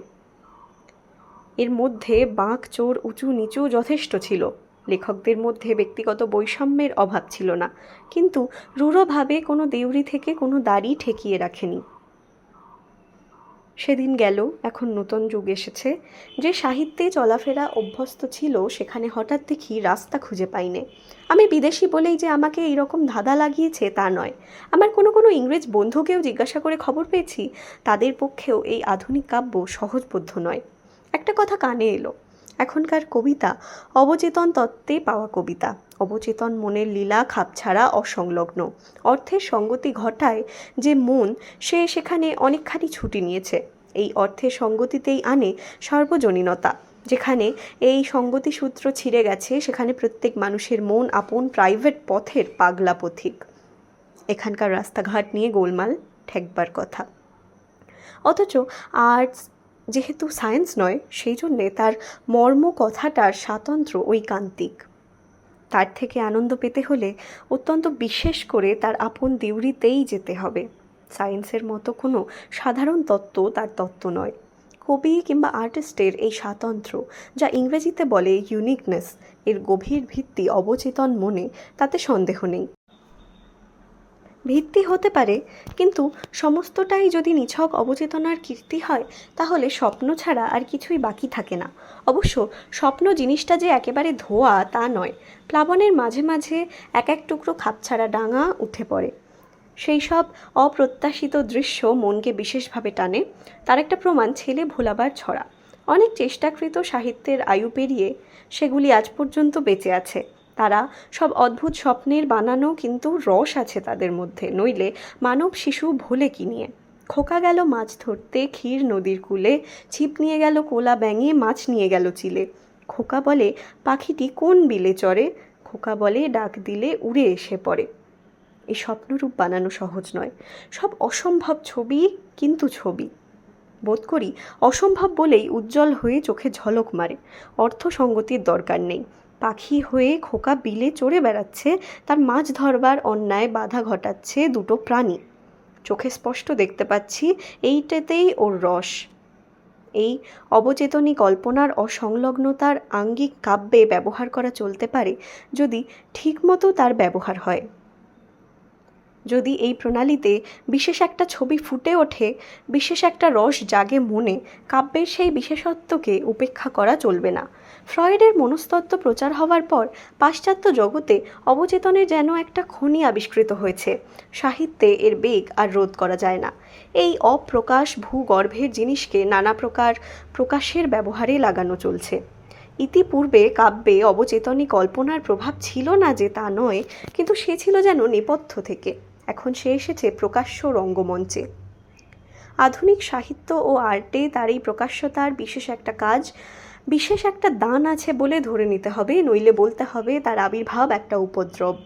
এর মধ্যে বাঁক চোর উঁচু নিচু যথেষ্ট ছিল। লেখকদের মধ্যে ব্যক্তিগত বৈষম্যের অভাব ছিল না, কিন্তু রূঢ়ভাবে কোনো দেউড়ি থেকে কোনো দাড়ি ঠেকিয়ে রাখেনি। সেদিন গেল, এখন নতুন যুগ এসেছে। যে সাহিত্যে চলাফেরা অভ্যস্ত ছিল, সেখানে হঠাৎ দেখি রাস্তা খুঁজে পাইনে। আমি বিদেশি বলেই যে আমাকে এইরকম ধাঁধা লাগিয়েছে তা নয়। আমার কোনো ইংরেজ বন্ধুকেও জিজ্ঞাসা করে খবর পেয়েছি, তাদের পক্ষেও এই আধুনিক কাব্য সহজবোধ্য নয়। একটা কথা কানে এলো, এখনকার কবিতা অবচেতন তত্ত্বে পাওয়া কবিতা। অবচেতন মনের লীলা খাপছাড়া, অসংলগ্ন। অর্থের সঙ্গতি ঘটায় যে মন, সে সেখানে অনেকখানি ছুটি নিয়েছে। এই অর্থের সঙ্গতিতেই আনে সার্বজনীনতা। যেখানে এই সঙ্গতি সূত্র ছিঁড়ে গেছে, সেখানে প্রত্যেক মানুষের মন আপন প্রাইভেট পথের পাগলা পথিক। এখানকার রাস্তাঘাট নিয়ে গোলমাল ঠেকবার কথা। অথচ আর্টস যেহেতু সায়েন্স নয়, সেই জন্যে তার মর্ম কথাটার স্বাতন্ত্র্য ঐকান্তিক। তার থেকে আনন্দ পেতে হলে অত্যন্ত বিশেষ করে তার আপন দেউড়িতেই যেতে হবে। সায়েন্সের মতো কোনো সাধারণ তত্ত্ব তার তত্ত্ব নয়। কবি কিংবা আর্টিস্টের এই স্বাতন্ত্র্য, যা ইংরেজিতে বলে ইউনিকনেস, এর গভীর ভিত্তি অবচেতন মনে, তাতে সন্দেহ নেই। ভিত্তি হতে পারে, কিন্তু সমস্তটাই যদি নিছক অবচেতনার কীর্তি হয়, তাহলে স্বপ্ন ছাড়া আর কিছুই বাকি থাকে না। অবশ্য স্বপ্ন জিনিসটা যে একেবারে ধোয়া তা নয়। প্লাবনের মাঝে মাঝে এক এক টুকরো খাপছাড়া ডাঙা উঠে পড়ে। সেই সব অপ্রত্যাশিত দৃশ্য মনকে বিশেষভাবে টানে। তার একটা প্রমাণ ছেলে ভোলাবার ছড়া। অনেক চেষ্টাকৃত সাহিত্যের আয়ু পেরিয়ে সেগুলি আজ পর্যন্ত বেঁচে আছে। তারা সব অদ্ভুত স্বপ্নের বানানো, কিন্তু রস আছে তাদের মধ্যে, নইলে মানব শিশু ভোলে কি নিয়ে? খোকা গেল মাছ ধরতে ক্ষীর নদীর কূলে, ছিপ নিয়ে গেল কোলা ব্যাঙে, মাছ নিয়ে গেল চিলে। খোকা বলে পাখিটি কোন বিলে চড়ে, খোকা বলে ডাক দিলে উড়ে এসে পড়ে। এই স্বপ্নরূপ বানানো সহজ নয়। সব অসম্ভব ছবি, কিন্তু ছবি। বোধ করি অসম্ভব বলেই উজ্জ্বল হয়ে চোখে ঝলক মারে। অর্থসঙ্গতির দরকার নেই। পাখি হয়ে খোকা বিলে চড়ে বেড়াচ্ছে, তার মাছ ধরবার অন্যায় বাধা ঘটাচ্ছে দুটো প্রাণী। চোখে স্পষ্ট দেখতে পাচ্ছি, এইটাতেই ওর রস। এই অবচেতনী কল্পনার অসংলগ্নতার আঙ্গিক কাব্যে ব্যবহার করা চলতে পারে, যদি ঠিকমতো তার ব্যবহার হয়। যদি এই প্রণালীতে বিশেষ একটা ছবি ফুটে ওঠে, বিশেষ একটা রস জাগে মনে, কাব্যের সেই বিশেষত্বকে উপেক্ষা করা চলবে না। ফ্রয়েডের মনস্তত্ত্ব প্রচার হওয়ার পর পাশ্চাত্য জগতে অবচেতনের যেন একটা খনি আবিষ্কৃত হয়েছে। সাহিত্যে এর বেগ আর রোধ করা যায় না। এই অপ্রকাশ ভূগর্ভের জিনিসকে নানা প্রকার প্রকাশের ব্যবহারে লাগানো চলছে। ইতিপূর্বে কাব্যে অবচেতনী কল্পনার প্রভাব ছিল না যে তা নয়, কিন্তু সে ছিল যেন নেপথ্য থেকে। এখন সে এসেছে প্রকাশ্য রঙ্গমঞ্চে। আধুনিক সাহিত্য ও আর্টে তার এই প্রকাশ্যতার বিশেষ একটা কাজ, বিশেষ একটা দান আছে বলে ধরে নিতে হবে, নইলে বলতে হবে তার আবির্ভাব একটা উপদ্রব।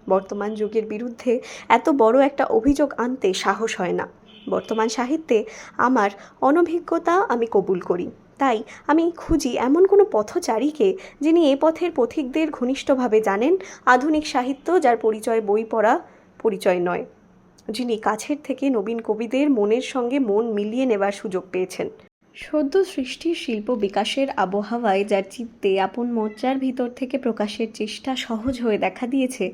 বর্তমান যুগের বিরুদ্ধে এত বড় একটা অভিযোগ আনতে সাহস হয় না। বর্তমান সাহিত্যে আমার অনভিজ্ঞতা আমি কবুল করি। তাই আমি খুঁজি এমন কোনো পথচারীকে, যিনি এ পথের পথিকদের ঘনিষ্ঠভাবে জানেন। আধুনিক সাহিত্য যার পরিচয় বই পড়া পরিচয় নয়, যিনি কাছের থেকে নবীন কবিদের মনের সঙ্গে মন মিলিয়ে নেবার সুযোগ পেয়েছেন। সদ্য সৃষ্টির শিল্প বিকাশের আবহাওয়ায় যার চিত্তে আপন মজ্জার ভিতর থেকে প্রকাশের চেষ্টা সহজ হয়ে দেখা দিয়েছে,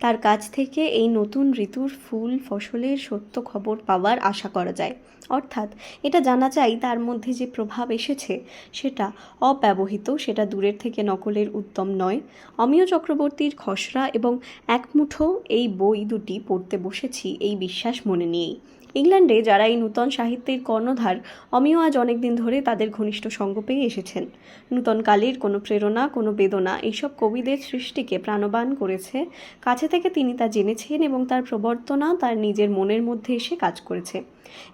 তার কাছ থেকে এই নতুন ঋতুর ফুল ফসলের সত্য খবর পাওয়ার আশা করা যায়। অর্থাৎ এটা জানা যায় তার মধ্যে যে প্রভাব এসেছে সেটা অব্যবহৃত, সেটা দূরের থেকে নকলের উদ্যম নয়। অমিয় চক্রবর্তীর খসড়া এবং একমুঠো এই বই দুটি পড়তে বসেছি এই বিশ্বাস মনে নিয়েই। ইংল্যান্ডে যারা এই নূতন সাহিত্যের কর্ণধার, অমিয় আজ অনেকদিন ধরে তাদের ঘনিষ্ঠ সঙ্গ পেয়ে এসেছেন। নূতন কালের কোনো প্রেরণা, কোনো বেদনা এইসব কবিদের সৃষ্টিকে প্রাণবান করেছে, কাছে কাছে থেকে তিনি তা জেনেছেন এবং তার প্রবর্তনা তার নিজের মনের মধ্যে এসে কাজ করেছে।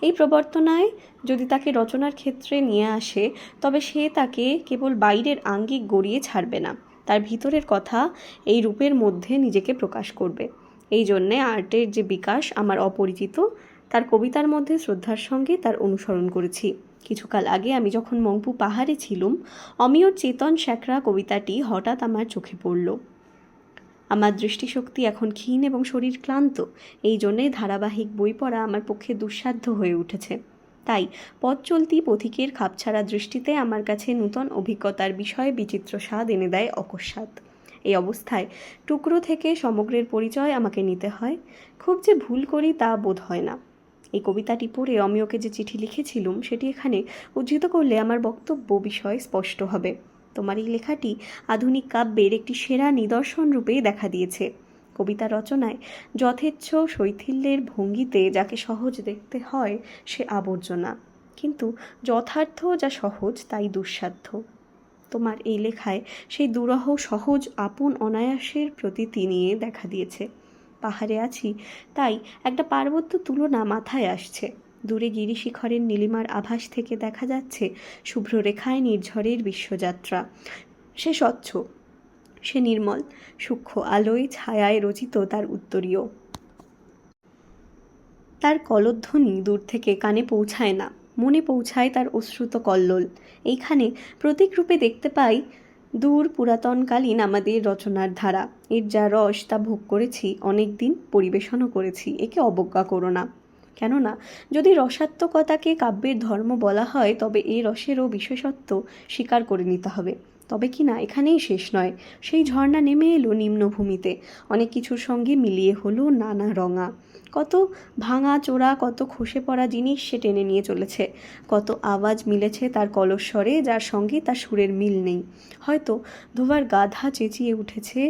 এই প্রবর্তনায় যদি তাকে রচনার ক্ষেত্রে নিয়ে আসে, তবে সে তাকে কেবল বাইরের আঙ্গিক গড়িয়ে ছাড়বে না, তার ভিতরের কথা এই রূপের মধ্যে নিজেকে প্রকাশ করবে। এই জন্যে আর্টের যে বিকাশ আমার অপরিচিত, তার কবিতার মধ্যে শ্রদ্ধার সঙ্গে তার অনুসরণ করেছি। কিছুকাল আগে আমি যখন মংপু পাহাড়ে ছিলুম, অমিয়র চেতন স্যাকরা কবিতাটি হঠাৎ আমার চোখে পড়ল। আমার দৃষ্টিশক্তি এখন ক্ষীণ এবং শরীর ক্লান্ত, এই জন্যে ধারাবাহিক বই পড়া আমার পক্ষে দুঃসাধ্য হয়ে উঠেছে। তাই পথ চলতি পথিকের খাপছাড়া দৃষ্টিতে আমার কাছে নূতন অভিজ্ঞতার বিষয়ে বিচিত্র স্বাদ এনে দেয় অকস্মাৎ। এই অবস্থায় টুকরো থেকে সমগ্রের পরিচয় আমাকে নিতে হয়। খুব যে ভুল করি তা বোধ হয় না। এই কবিতাটি পড়ে অমিয়কে যে চিঠি লিখেছিলুম সেটি এখানে উদ্ধৃত করলে আমার বক্তব্য বিষয় স্পষ্ট হবে। তোমার এই লেখাটি আধুনিক কাব্যের একটি সেরা নিদর্শন রূপেই দেখা দিয়েছে। কবিতা রচনায় যথেচ্ছ শৈথিল্যের ভঙ্গিতে যাকে সহজ দেখতে হয় সে আবর্জনা, কিন্তু যথার্থ যা সহজ তাই দুঃসাধ্য। তোমার এই লেখায় সেই দুরহ সহজ আপন অনায়াসের প্রতীতি নিয়ে দেখা দিয়েছে। পাহাড়ে আছি তাই একটা পার্বত্য তুলনা মাথায় আসছে। দূরে গিরিশিখরের নীলিমার আভাস থেকে দেখা যাচ্ছে শুভ্র রেখায় নির্ঝরের বিশ্বযাত্রা। সে স্বচ্ছ, সে নির্মল, সূক্ষ্ম আলোয় ছায়ায় রচিত তার উত্তরীয়। তার কলধ্বনি দূর থেকে কানে পৌঁছায় না, মনে পৌঁছায় তার অশ্রুত কল্লোল। এইখানে প্রতীকরূপে দেখতে পাই দূর পুরাতনকালীন আমাদের রচনার ধারা। এর যা রস তা ভোগ করেছি, অনেক দিন পরিবেশনও করেছি, একে অবজ্ঞা করো না। কেননা যদি রসাত্মকতাকে কাব্যের ধর্ম বলা হয়, তবে এই রসেরও বিশেষত্ব স্বীকার করে নিতে হবে। তবে কি না এখানেই শেষ নয়, সেই ঝর্ণা নেমে এলো নিম্নভূমিতে, অনেক কিছুর সঙ্গে মিলিয়ে হলো নানা রঙা। কত ভাঙা চোরা, কত খসে পড়া জিনিস সে টেনে নিয়ে চলেছে, কত আওয়াজ মিলেছে তার কলস্বরে যার সঙ্গে তার সুরের মিল নেই। হয়তো ধোবার গাধা চেঁচিয়ে উঠেছে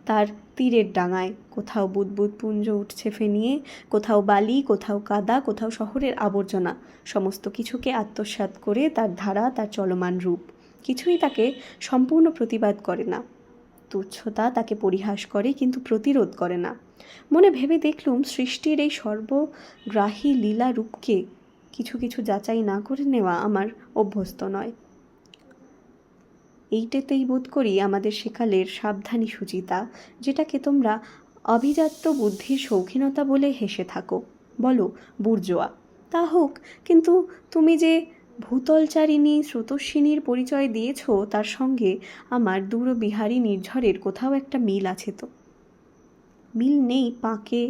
তার তীরের ডাঙায়, কোথাও বুদবুদ পুঞ্জ উঠছে ফেনিয়ে, কোথাও বালি, কোথাও কাদা, কোথাও শহরের আবর্জনা। সমস্ত কিছুকে আত্মসাৎ করে তার ধারা, তার চলমান রূপ। কিছুই তাকে সম্পূর্ণ প্রতিবাদ করে না, তুচ্ছতা তাকে পরিহাস করে কিন্তু প্রতিরোধ করে না। মনে ভেবে দেখলুম সৃষ্টির এই সর্বগ্রাহী লীলা রূপকে কিছু কিছু যাচাই না করে নেওয়া আমার অভ্যস্ত নয়। এইটাতেই বোধ করি আমাদের সেকালের সাবধানী সুচিতা, যেটাকে তোমরা অভিজাত্য বুদ্ধির শৌখিনতা বলে হেসে থাকো, বলো বুর্জোয়া। তা হোক, কিন্তু তুমি যে ভূতলচারিণী স্রোতস্বিনীর পরিচয় দিয়েছ, তার সঙ্গে আমার দূরবিহারী নির্ঝরের কোথাও একটা মিল আছে তো? মিল নেই পাকে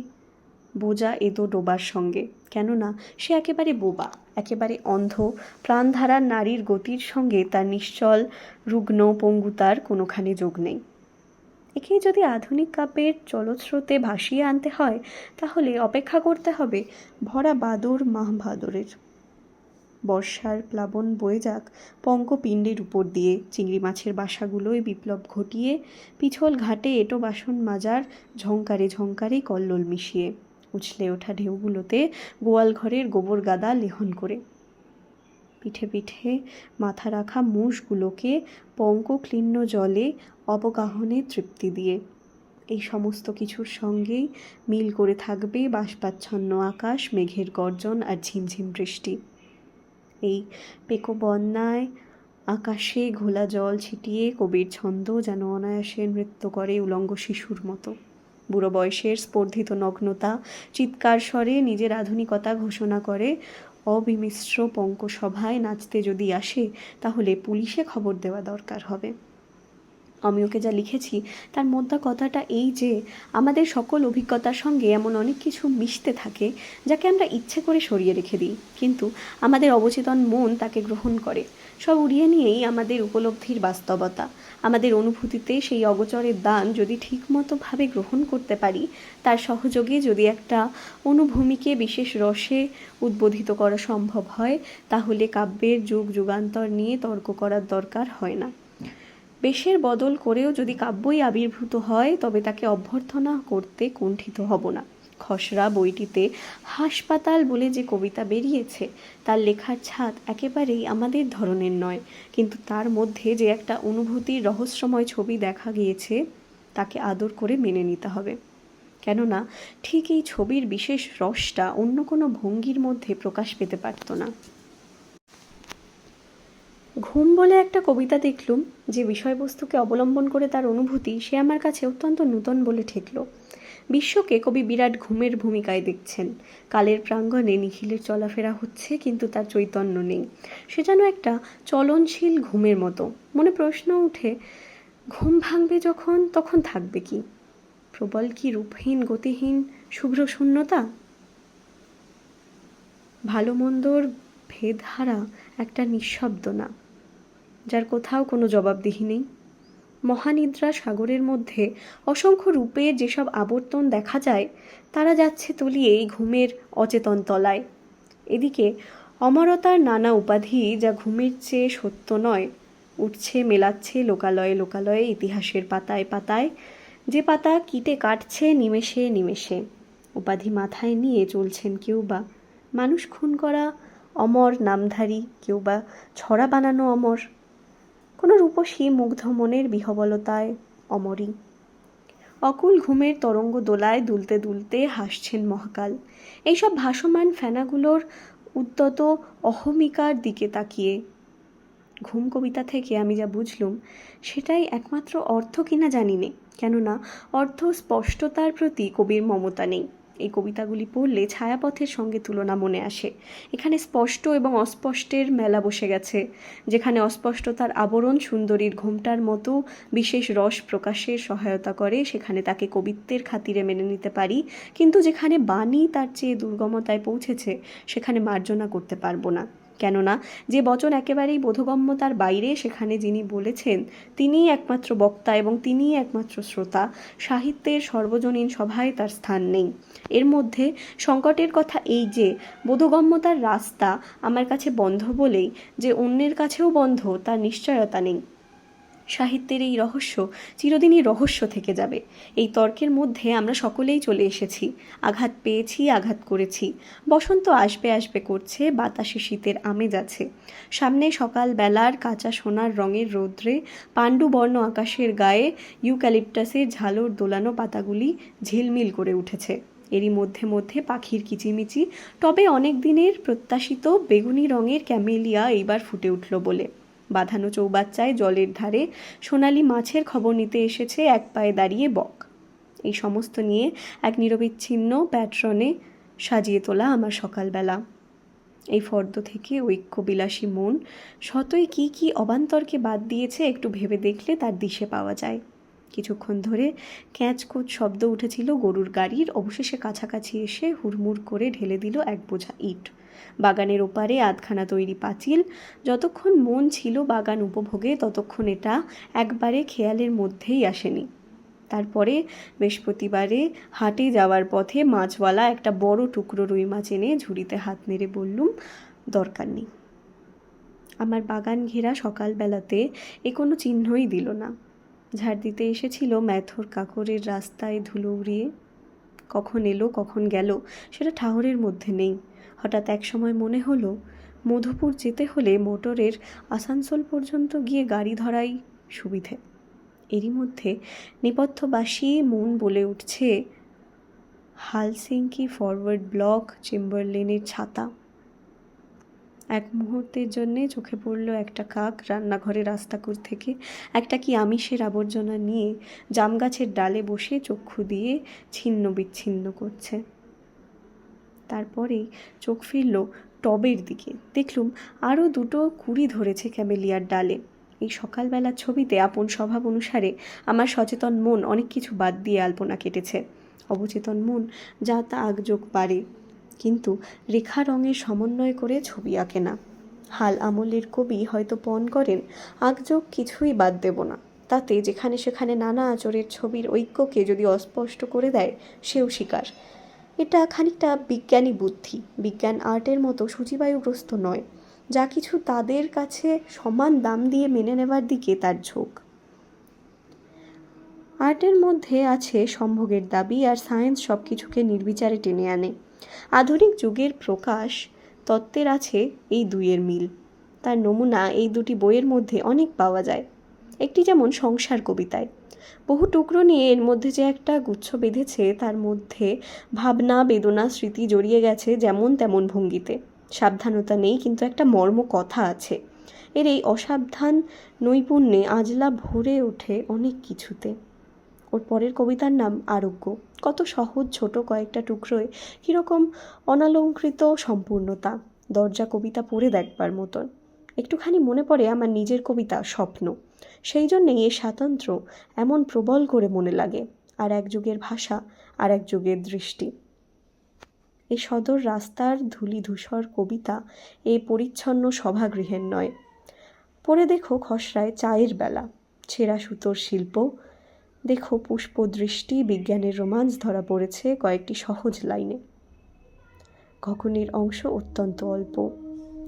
বোজা এদো ডোবার সঙ্গে, কেননা সে একেবারে বোবা, একেবারে অন্ধ। প্রাণধারার নারীর গতির সঙ্গে তার নিশ্চল রুগ্ন পঙ্গুতার কোনোখানে যোগ নেই। একেই যদি আধুনিক কাব্যের জলস্রোতে ভাসিয়ে আনতে হয়, তাহলে অপেক্ষা করতে হবে ভরা বাদর মাহভাদরের। বর্ষার প্লাবন বয়ে যাক পঙ্কপিণ্ডের উপর দিয়ে, চিংড়ি মাছের বাসাগুলোয় বিপ্লব ঘটিয়ে, পিছল ঘাটে এঁটো বাসন মাজার ঝংকারে ঝংকারে কল্লোল মিশিয়ে, উছলে ওঠা ঢেউগুলোতে গোয়াল ঘরের গোবর গাদা লেহন করে, পিঠে পিঠে মাথা রাখা মোষগুলোকে পঙ্কক্লিন্ন জলে অবগাহনে তৃপ্তি দিয়ে। এই সমস্ত কিছুর সঙ্গেই মিল করে থাকবে বাষ্পাচ্ছন্ন আকাশ, মেঘের গর্জন আর ঝিমঝিম বৃষ্টি। এই পেকো বন্যায় আকাশে ঘোলা জল ছিটিয়ে কবির ছন্দ যেন অনায়াসে নৃত্য করে উলঙ্গ শিশুর মতো। বুড়ো বয়সের স্পর্ধিত নগ্নতা চিৎকার স্বরে নিজের আধুনিকতা ঘোষণা করে। অবিমিশ্র পঙ্কসভায় নাচতে যদি আসে, তাহলে পুলিশে খবর দেওয়া দরকার হবে। আমি ওকে যা লিখেছি তার মধ্যে কথাটা এই যে, আমাদের সকল অভিজ্ঞতার সঙ্গে এমন অনেক কিছু মিশতে থাকে যাকে আমরা ইচ্ছে করে সরিয়ে রেখে দিই, কিন্তু আমাদের অবচেতন মন তাকে গ্রহণ করে। সব উড়িয়ে নিয়েই আমাদের উপলব্ধির বাস্তবতা, আমাদের অনুভূতিতে সেই অগোচরের দান যদি ঠিকমতোভাবে গ্রহণ করতে পারি, তার সহযোগে যদি একটা অনুভূমিকে বিশেষ রসে উদ্বোধিত করা সম্ভব হয়, তাহলে কাব্যের যুগ যুগান্তর নিয়ে তর্ক করার দরকার হয় না। বেশের বদল করেও যদি কাব্যই আবির্ভূত হয়, তবে তাকে অভ্যর্থনা করতে কুণ্ঠিত হব না। খসড়া বইটিতে হাসপাতাল বলে যে কবিতা বেরিয়েছে, তার লেখার ছাদ একেবারেই আমাদের ধরনের নয়, কিন্তু তার মধ্যে যে একটা অনুভূতির রহস্যময় ছবি দেখা গিয়েছে, তাকে আদর করে মেনে নিতে হবে। কেননা ঠিক এই ছবির বিশেষ রসটা অন্য কোনো ভঙ্গির মধ্যে প্রকাশ পেতে পারত না। ঘুম বলে একটা কবিতা দেখলুম, যে বিষয়বস্তুকে অবলম্বন করে তার অনুভূতি, সে আমার কাছে অত্যন্ত নূতন বলে ঠেকল। বিশ্বকে কবি বিরাট ঘুমের ভূমিকায় দেখছেন। কালের প্রাঙ্গণে নিখিলের চলাফেরা হচ্ছে, কিন্তু তার চৈতন্য নেই। সে যেন একটা চলনশীল ঘুমের মতো। মনে প্রশ্ন উঠে, ঘুম ভাঙবে যখন, তখন থাকবে কি? প্রবল কি রূপহীন গতিহীন শুভ্র শূন্যতা? ভালো মন্দর ভেদহারা একটা নিঃশব্দ না, যার কোথাও কোনো জবাবদিহি নেই। মহানিদ্রা সাগরের মধ্যে অসংখ্য রূপের যেসব আবর্তন দেখা যায়, তারা যাচ্ছে তলিয়ে এই ঘুমের অচেতন তলায়। এদিকে অমরতার নানা উপাধি, যা ঘুমের চেয়ে সত্য নয়, উঠছে মেলাচ্ছে লোকালয়ে লোকালয়ে ইতিহাসের পাতায় পাতায়, যে পাতা কিটে কাটছে নিমেষে নিমেষে। উপাধি মাথায় নিয়ে চলছেন কেউ বা মানুষ খুন করা অমর নামধারী, কেউ বা ছড়া বানানো অমর, কোনো রূপসী মুগ্ধ মনের বিহবলতায় অমরই। অকুল ঘুমের তরঙ্গ দোলায় দুলতে দুলতে হাসছেন মহাকাল। এইসব ভাসমান ফেনাগুলোর উদ্যত অহমিকার দিকে তাকিয়ে ঘুম কবিতা থেকে আমি যা বুঝলুম, সেটাই একমাত্র অর্থ কিনা জানি নে, কেননা অর্থ স্পষ্টতার প্রতি কবির মমতা নেই। এই কবিতাগুলি পড়লে ছায়াপথের সঙ্গে তুলনা মনে আসে। এখানে স্পষ্ট এবং অস্পষ্টের মেলা বসে গেছে। যেখানে অস্পষ্টতার আবরণ সুন্দরীর ঘোমটার মতো বিশেষ রস প্রকাশের সহায়তা করে, সেখানে তাকে কবিত্বের খাতিরে মেনে নিতে পারি, কিন্তু যেখানে বাণী তার চেয়ে দুর্গমতায় পৌঁছেছে, সেখানে মার্জনা করতে পারবো না। কেননা যে বচন একেবারেই বোধগম্যতার বাইরে, সেখানে যিনি বলেছেন তিনিই একমাত্র বক্তা এবং তিনিই একমাত্র শ্রোতা। সাহিত্যের সর্বজনীন সভায় তার স্থান নেই। এর মধ্যে সংকটের কথা এই যে, বোধগম্যতার রাস্তা আমার কাছে বন্ধ বলেই যে অন্যের কাছেও বন্ধ, তার নিশ্চয়তা নেই। সাহিত্যের এই রহস্য চিরদিনই রহস্য থেকে যাবে। এই তর্কের মধ্যে আমরা সকলেই চলে এসেছি। আঘাত পেয়েছি, আঘাত করেছি। বসন্ত আসবে আসবে করছে, বাতাসে শীতের আমেজ আছে। সামনে সকাল বেলার কাঁচা সোনার রঙের রৌদ্রে পাণ্ডুবর্ণ আকাশের গায়ে ইউক্যালিপটাসের ঝালর দোলানো পাতাগুলি ঝিলমিল করে উঠেছে। এরই মধ্যে মধ্যে পাখির কিচিমিচি, তবে অনেক দিনের প্রত্যাশিত বেগুনি রঙের ক্যামেলিয়া এইবার ফুটে উঠল বলে। বাঁধানো চৌবাচ্চায় জলের ধারে সোনালি মাছের খবর নিতে এসেছে এক পায়ে দাঁড়িয়ে বক। এই সমস্ত নিয়ে এক নিরবিচ্ছিন্ন প্যাট্রনে সাজিয়ে তোলা আমার সকালবেলা। এই ফর্দ থেকে ঐক্যবিলাসী মন শতই কি কি অবান্তরকে বাদ দিয়েছে, একটু ভেবে দেখলে তার দিশে পাওয়া যায়। কিছুক্ষণ ধরে ক্যাঁচকুচ শব্দ উঠেছিল গরুর গাড়ির, অবশেষে কাছাকাছি এসে হুড়মুড় করে ঢেলে দিল এক বোঝা ইট। বাগানের ওপারে আধখানা তৈরি পাঁচিল। যতক্ষণ মন ছিল বাগান উপভোগে, ততক্ষণ এটা একবারে খেয়ালের মধ্যেই আসেনি। তারপরে বৃহস্পতিবারে হাটে যাওয়ার পথে মাছওয়ালা একটা বড় টুকরো রুই মাছ এনে ঝুড়িতে হাত নেড়ে বললুম, দরকার নেই। আমার বাগান ঘেরা সকালবেলাতে এ কোনো চিহ্নই দিল না। ঝাড় দিতে এসেছিল ম্যাথর কাকরের রাস্তায় ধুলো উড়িয়ে। কখন এলো কখন গেল সেটা ঠাহরের মধ্যে নেই। হঠাৎ এক সময় মনে হলো, মধুপুর যেতে হলে মোটরের আসানসোল পর্যন্ত গিয়ে গাড়ি ধরাই সুবিধে। এরই মধ্যে নেপথ্যবাসী মন বলে উঠছে, হালসিঙ্কি ফরওয়ার্ড ব্লক চেম্বারলেনের ছাতা। এক মুহূর্তের জন্যে চোখে পড়ল একটা কাক রান্নাঘরের রাস্তাকুর থেকে একটা কি আমিষের আবর্জনা নিয়ে জাম গাছের ডালে বসে চক্ষু দিয়ে ছিন্ন বিচ্ছিন্ন করছে। তারপরেই চোখ ফিরল টবের দিকে। দেখলুম আরও দুটো কুড়ি ধরেছে ক্যামেলিয়ার ডালে। এই সকালবেলার ছবিতে আপন স্বভাব অনুসারে আমার সচেতন মন অনেক কিছু বাদ দিয়ে আলপনা কেটেছে। অবচেতন মন যা তা আগযোগ পারে, কিন্তু রেখা রঙের সমন্বয় করে ছবি আঁকে না। হাল আমলের কবি হয়তো পণ করেন, আগযোগ কিছুই বাদ দেব না, তাতে যেখানে সেখানে নানা আচরের ছবির ঐক্যকে যদি অস্পষ্ট করে দেয়, সেও স্বীকার। এটা খানিকটা বিজ্ঞানী বুদ্ধি। বিজ্ঞান আর্টের মতো সূচিবায়ুগ্রস্ত নয়। যা কিছু তাদের কাছে সমান দাম দিয়ে মেনে নেবার দিকে তার ঝোঁক। আর্টের মধ্যে আছে সম্ভোগের দাবি, আর সায়েন্স সব কিছুকে নির্বিচারে টেনে আনে। আধুনিক যুগের প্রকাশ তত্ত্বের আছে এই দুইয়ের মিল। তার নমুনা এই দুটি বইয়ের মধ্যে অনেক পাওয়া যায়। একটি যেমন সংসার কবিতায় বহু টুকরো নিয়ে এর মধ্যে যে একটা গুচ্ছ বেঁধেছে, তার মধ্যে ভাবনা, বেদনা, স্মৃতি জড়িয়ে গেছে যেমন তেমন ভঙ্গিতে। সাবধানতা নেই, কিন্তু একটা মর্ম কথা আছে। এর এই অসাবধান নৈপুণ্যে আজলা ভরে ওঠে অনেক কিছুতে। ওর পরের কবিতার নাম আরোগ্য। কত সহজ ছোট কয়েকটা টুকরোয় কীরকম অনালঙ্কৃত সম্পূর্ণতা। দরজা কবিতা পড়ে দেখবার মতন। একটুখানি মনে পড়ে আমার নিজের কবিতা স্বপ্ন। সেই জন্যেই এ স্বাতন্ত্র্য এমন প্রবল করে মনে লাগে। আর এক যুগের ভাষা, আর এক যুগের দৃষ্টি। এই সদর রাস্তার ধূলি ধূসর কবিতা এ পরিচ্ছন্ন সভাগৃহের নয়। পড়ে দেখো খসড়ায় চায়ের বেলা, ছেঁড়া সুতোর শিল্প। দেখো পুষ্পদৃষ্টি, বিজ্ঞানের রোমাঞ্চ ধরা পড়েছে কয়েকটি সহজ লাইনে। ঘঘনের অংশ অত্যন্ত অল্প।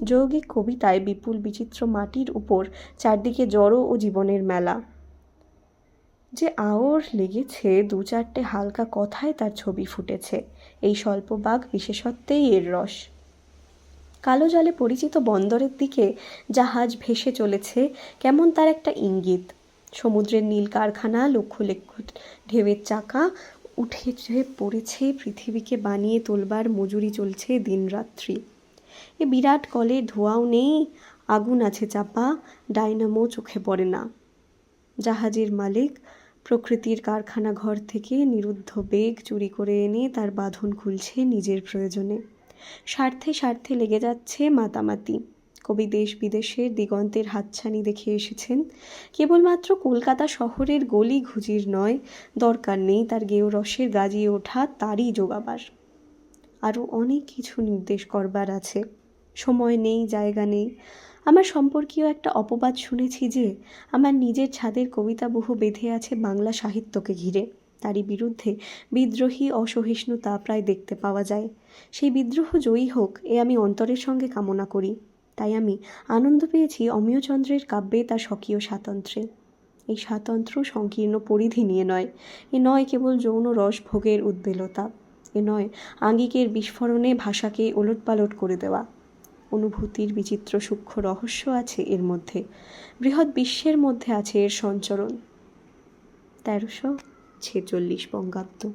যৌগিক কবিতায় বিপুল বিচিত্র মাটির উপর চারদিকে জড় ও জীবনের মেলা। যে আওর লেগেছে দু চারটে হালকা কথায় তার ছবি ফুটেছে। এই স্বল্প বাক বিশেষত্বেই এর রস। কালো জলে পরিচিত বন্দরের দিকে জাহাজ ভেসে চলেছে, কেমন তার একটা ইঙ্গিত। সমুদ্রের নীল কারখানা, লক্ষ লক্ষ ঢেউয়ের চাকা উঠে পড়েছে, পৃথিবীকে বানিয়ে তোলবার মজুরি চলছে দিনরাত্রি। এ বিরাট কলের ধোঁয়াও নেই, আগুন আছে চাপা, ডায়নামো চোখে পড়ে না। জাহাজের মালিক প্রকৃতির কারখানা ঘর থেকে নিরুদ্ধ বেগ চুরি করে এনে তার বাঁধন খুলছে নিজের প্রয়োজনে। স্বার্থে স্বার্থে লেগে যাচ্ছে মাতামাতি। কবি দেশ বিদেশের দিগন্তের হাতছানি দেখে এসেছেন। কেবলমাত্র কলকাতা শহরের গলি ঘুজির নয়, দরকার নেই তার গেয় রসের গাজিয়ে ওঠা, তারই জোগাবার। আরও অনেক কিছু নির্দেশ করবার আছে। সময় নেই, জায়গা নেই। আমার সম্পর্কীয় একটা অপবাদ শুনেছি যে আমার নিজের ছাদের কবিতা বহু বেঁধে আছে বাংলা সাহিত্যকে ঘিরে। তারই বিরুদ্ধে বিদ্রোহী অসহিষ্ণুতা প্রায় দেখতে পাওয়া যায়। সেই বিদ্রোহ জয়ী হোক, এ আমি অন্তরের সঙ্গে কামনা করি। তাই আমি আনন্দ পেয়েছি অমিয়চন্দ্রের কাব্যে তার স্বকীয় স্বাতন্ত্র্যে। এই স্বাতন্ত্র্য সংকীর্ণ পরিধি নিয়ে নয়। এ নয় কেবল যৌন রস ভোগের উদ্বেলতা। এ নয় আঙ্গিকের বিস্ফোরণে ভাষাকে ওলটপালট করে দেওয়া। অনুভূতির বিচিত্র সূক্ষ্ম রহস্য আছে এর মধ্যে। বৃহৎ বিশ্বের মধ্যে আছে এর সঞ্চরণ। 1346 বঙ্গাব্দ।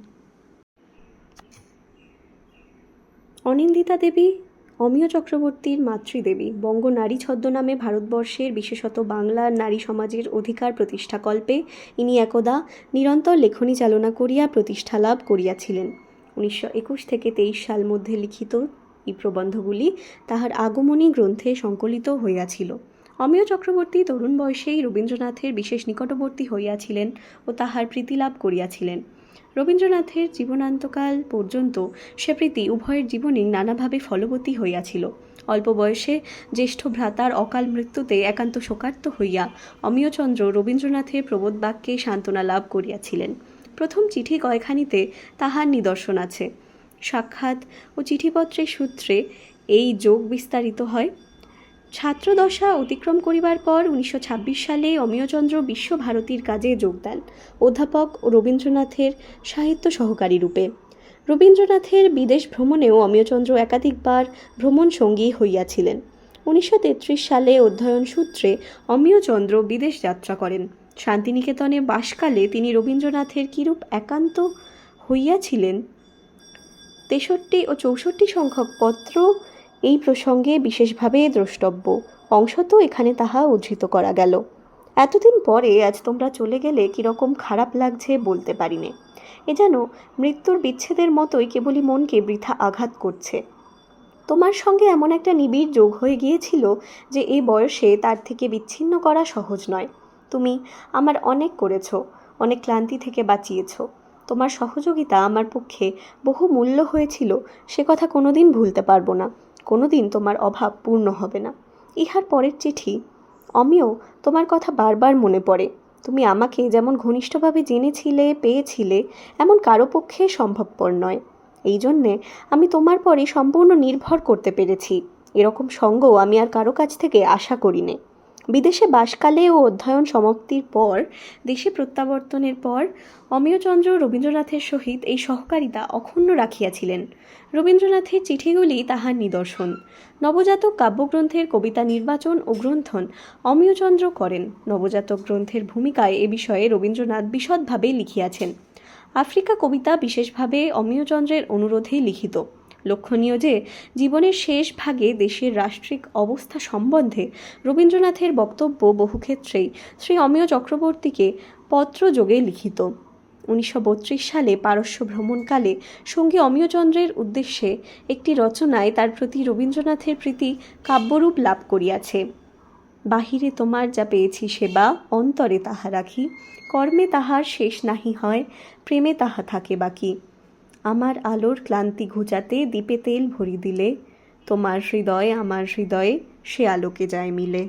অনিন্দিতা দেবী অমিয় চক্রবর্তীর মাতৃদেবী। বঙ্গ নারী ছদ্মনামে ভারতবর্ষের, বিশেষত বাংলার নারী সমাজের অধিকার প্রতিষ্ঠাকল্পে ইনি একদা নিরন্তর লেখনী চালনা করিয়া প্রতিষ্ঠা লাভ করিয়াছিলেন। 1921 থেকে 23 সাল মধ্যে লিখিত এই প্রবন্ধগুলি তাহার আগমনী গ্রন্থে সংকলিত হইয়াছিল। অমিয় চক্রবর্তী তরুণ বয়সেই রবীন্দ্রনাথের বিশেষ নিকটবর্তী হইয়াছিলেন ও তাহার প্রীতি লাভ করিয়াছিলেন। রবীন্দ্রনাথের জীবনান্তকাল পর্যন্ত সে প্রীতি উভয়ের জীবনেই নানাভাবে ফলবতী হইয়াছিল। অল্প বয়সে জ্যেষ্ঠ ভ্রাতার অকাল মৃত্যুতে একান্ত শোকার্ত হইয়া অমিয়চন্দ্র রবীন্দ্রনাথের প্রবোধ বাক্যে সান্ত্বনা লাভ করিয়াছিলেন। প্রথম চিঠি কয়খানিতে তাহার নিদর্শন আছে। সাক্ষাৎ ও চিঠিপত্রের সূত্রে এই যোগ বিস্তারিত হয়। ছাত্রদশা অতিক্রম করিবার পর 1926 সালে অমিয়চন্দ্র বিশ্বভারতীর কাজে যোগ দেন, অধ্যাপক ও রবীন্দ্রনাথের সাহিত্য সহকারী রূপে। রবীন্দ্রনাথের বিদেশ ভ্রমণেও অমিয়চন্দ্র একাধিকবার ভ্রমণ সঙ্গী হইয়াছিলেন। 1933 সালে অধ্যয়ন সূত্রে অমিয়চন্দ্র বিদেশ যাত্রা করেন। শান্তিনিকেতনে বাসকালে তিনি রবীন্দ্রনাথের কিরূপ একান্ত হইয়াছিলেন 63 ও 64 সংখ্যক পত্র এই প্রসঙ্গে বিশেষভাবে দ্রষ্টব্য। অংশত এখানে তাহা উদ্ধৃত করা গেল। এতদিন পরে আজ তোমরা চলে গেলে কীরকম খারাপ লাগছে বলতে পারিনে। এ যেন মৃত্যুর বিচ্ছেদের মতোই কেবলই মনকে বৃথা আঘাত করছে। তোমার সঙ্গে এমন একটা নিবিড় যোগ হয়ে গিয়েছিল যে এই বয়সে তার থেকে বিচ্ছিন্ন করা সহজ নয়। তুমি আমার অনেক করেছ, অনেক ক্লান্তি থেকে বাঁচিয়েছ। তোমার সহযোগিতা আমার পক্ষে বহু মূল্য হয়েছিল, সে কথা কোনোদিন ভুলতে পারবো না। কোনোদিন তোমার অভাব পূর্ণ হবে না। ইহার পরের চিঠি। অমিয়, তোমার কথা বারবার মনে পড়ে। তুমি আমাকে যেমন ঘনিষ্ঠভাবে জেনেছিলে, পেয়েছিলে, এমন কারো পক্ষে সম্ভবপর নয়। এই জন্যে আমি তোমার পরে সম্পূর্ণ নির্ভর করতে পেরেছি। এরকম সঙ্গ আমি আর কারো কাছ থেকে আশা করি নে। বিদেশে বাসকালে ও অধ্যয়ন সমাপ্তির পর দেশে প্রত্যাবর্তনের পর অমিয়চন্দ্র রবীন্দ্রনাথের সহিত এই সহকারিতা অক্ষুণ্ণ রাখিয়াছিলেন। রবীন্দ্রনাথের চিঠিগুলি তাহার নিদর্শন। নবজাতক কাব্যগ্রন্থের কবিতা নির্বাচন ও গ্রন্থন অমিয়চন্দ্র করেন। নবজাতক গ্রন্থের ভূমিকায় এ বিষয়ে রবীন্দ্রনাথ বিশদভাবে লিখিয়াছেন। আফ্রিকা কবিতা বিশেষভাবে অমিয়চন্দ্রের অনুরোধেই লিখিত। লক্ষণীয় যে জীবনের শেষ ভাগে দেশের রাষ্ট্রিক অবস্থা সম্বন্ধে রবীন্দ্রনাথের বক্তব্য বহুক্ষেত্রেই শ্রী অমিয় চক্রবর্তীকে পত্রযোগে লিখিত। 1932 সালে পারস্য ভ্রমণকালে সঙ্গী অমিয়চন্দ্রের উদ্দেশ্যে একটি রচনায় তার প্রতি রবীন্দ্রনাথের প্রীতি কাব্যরূপ লাভ করিয়াছে। বাহিরে তোমার যা পেয়েছি সেবা, অন্তরে তাহা রাখি, কর্মে তাহার শেষ নাহি হয়, প্রেমে তাহা থাকে বাকি। আমার আলোর ক্লান্তি ঘুচাতে দীপে তেল ভরি দিলে, তোমার হৃদয় আমার হৃদয়ে সে আলোকে যায় মিলে।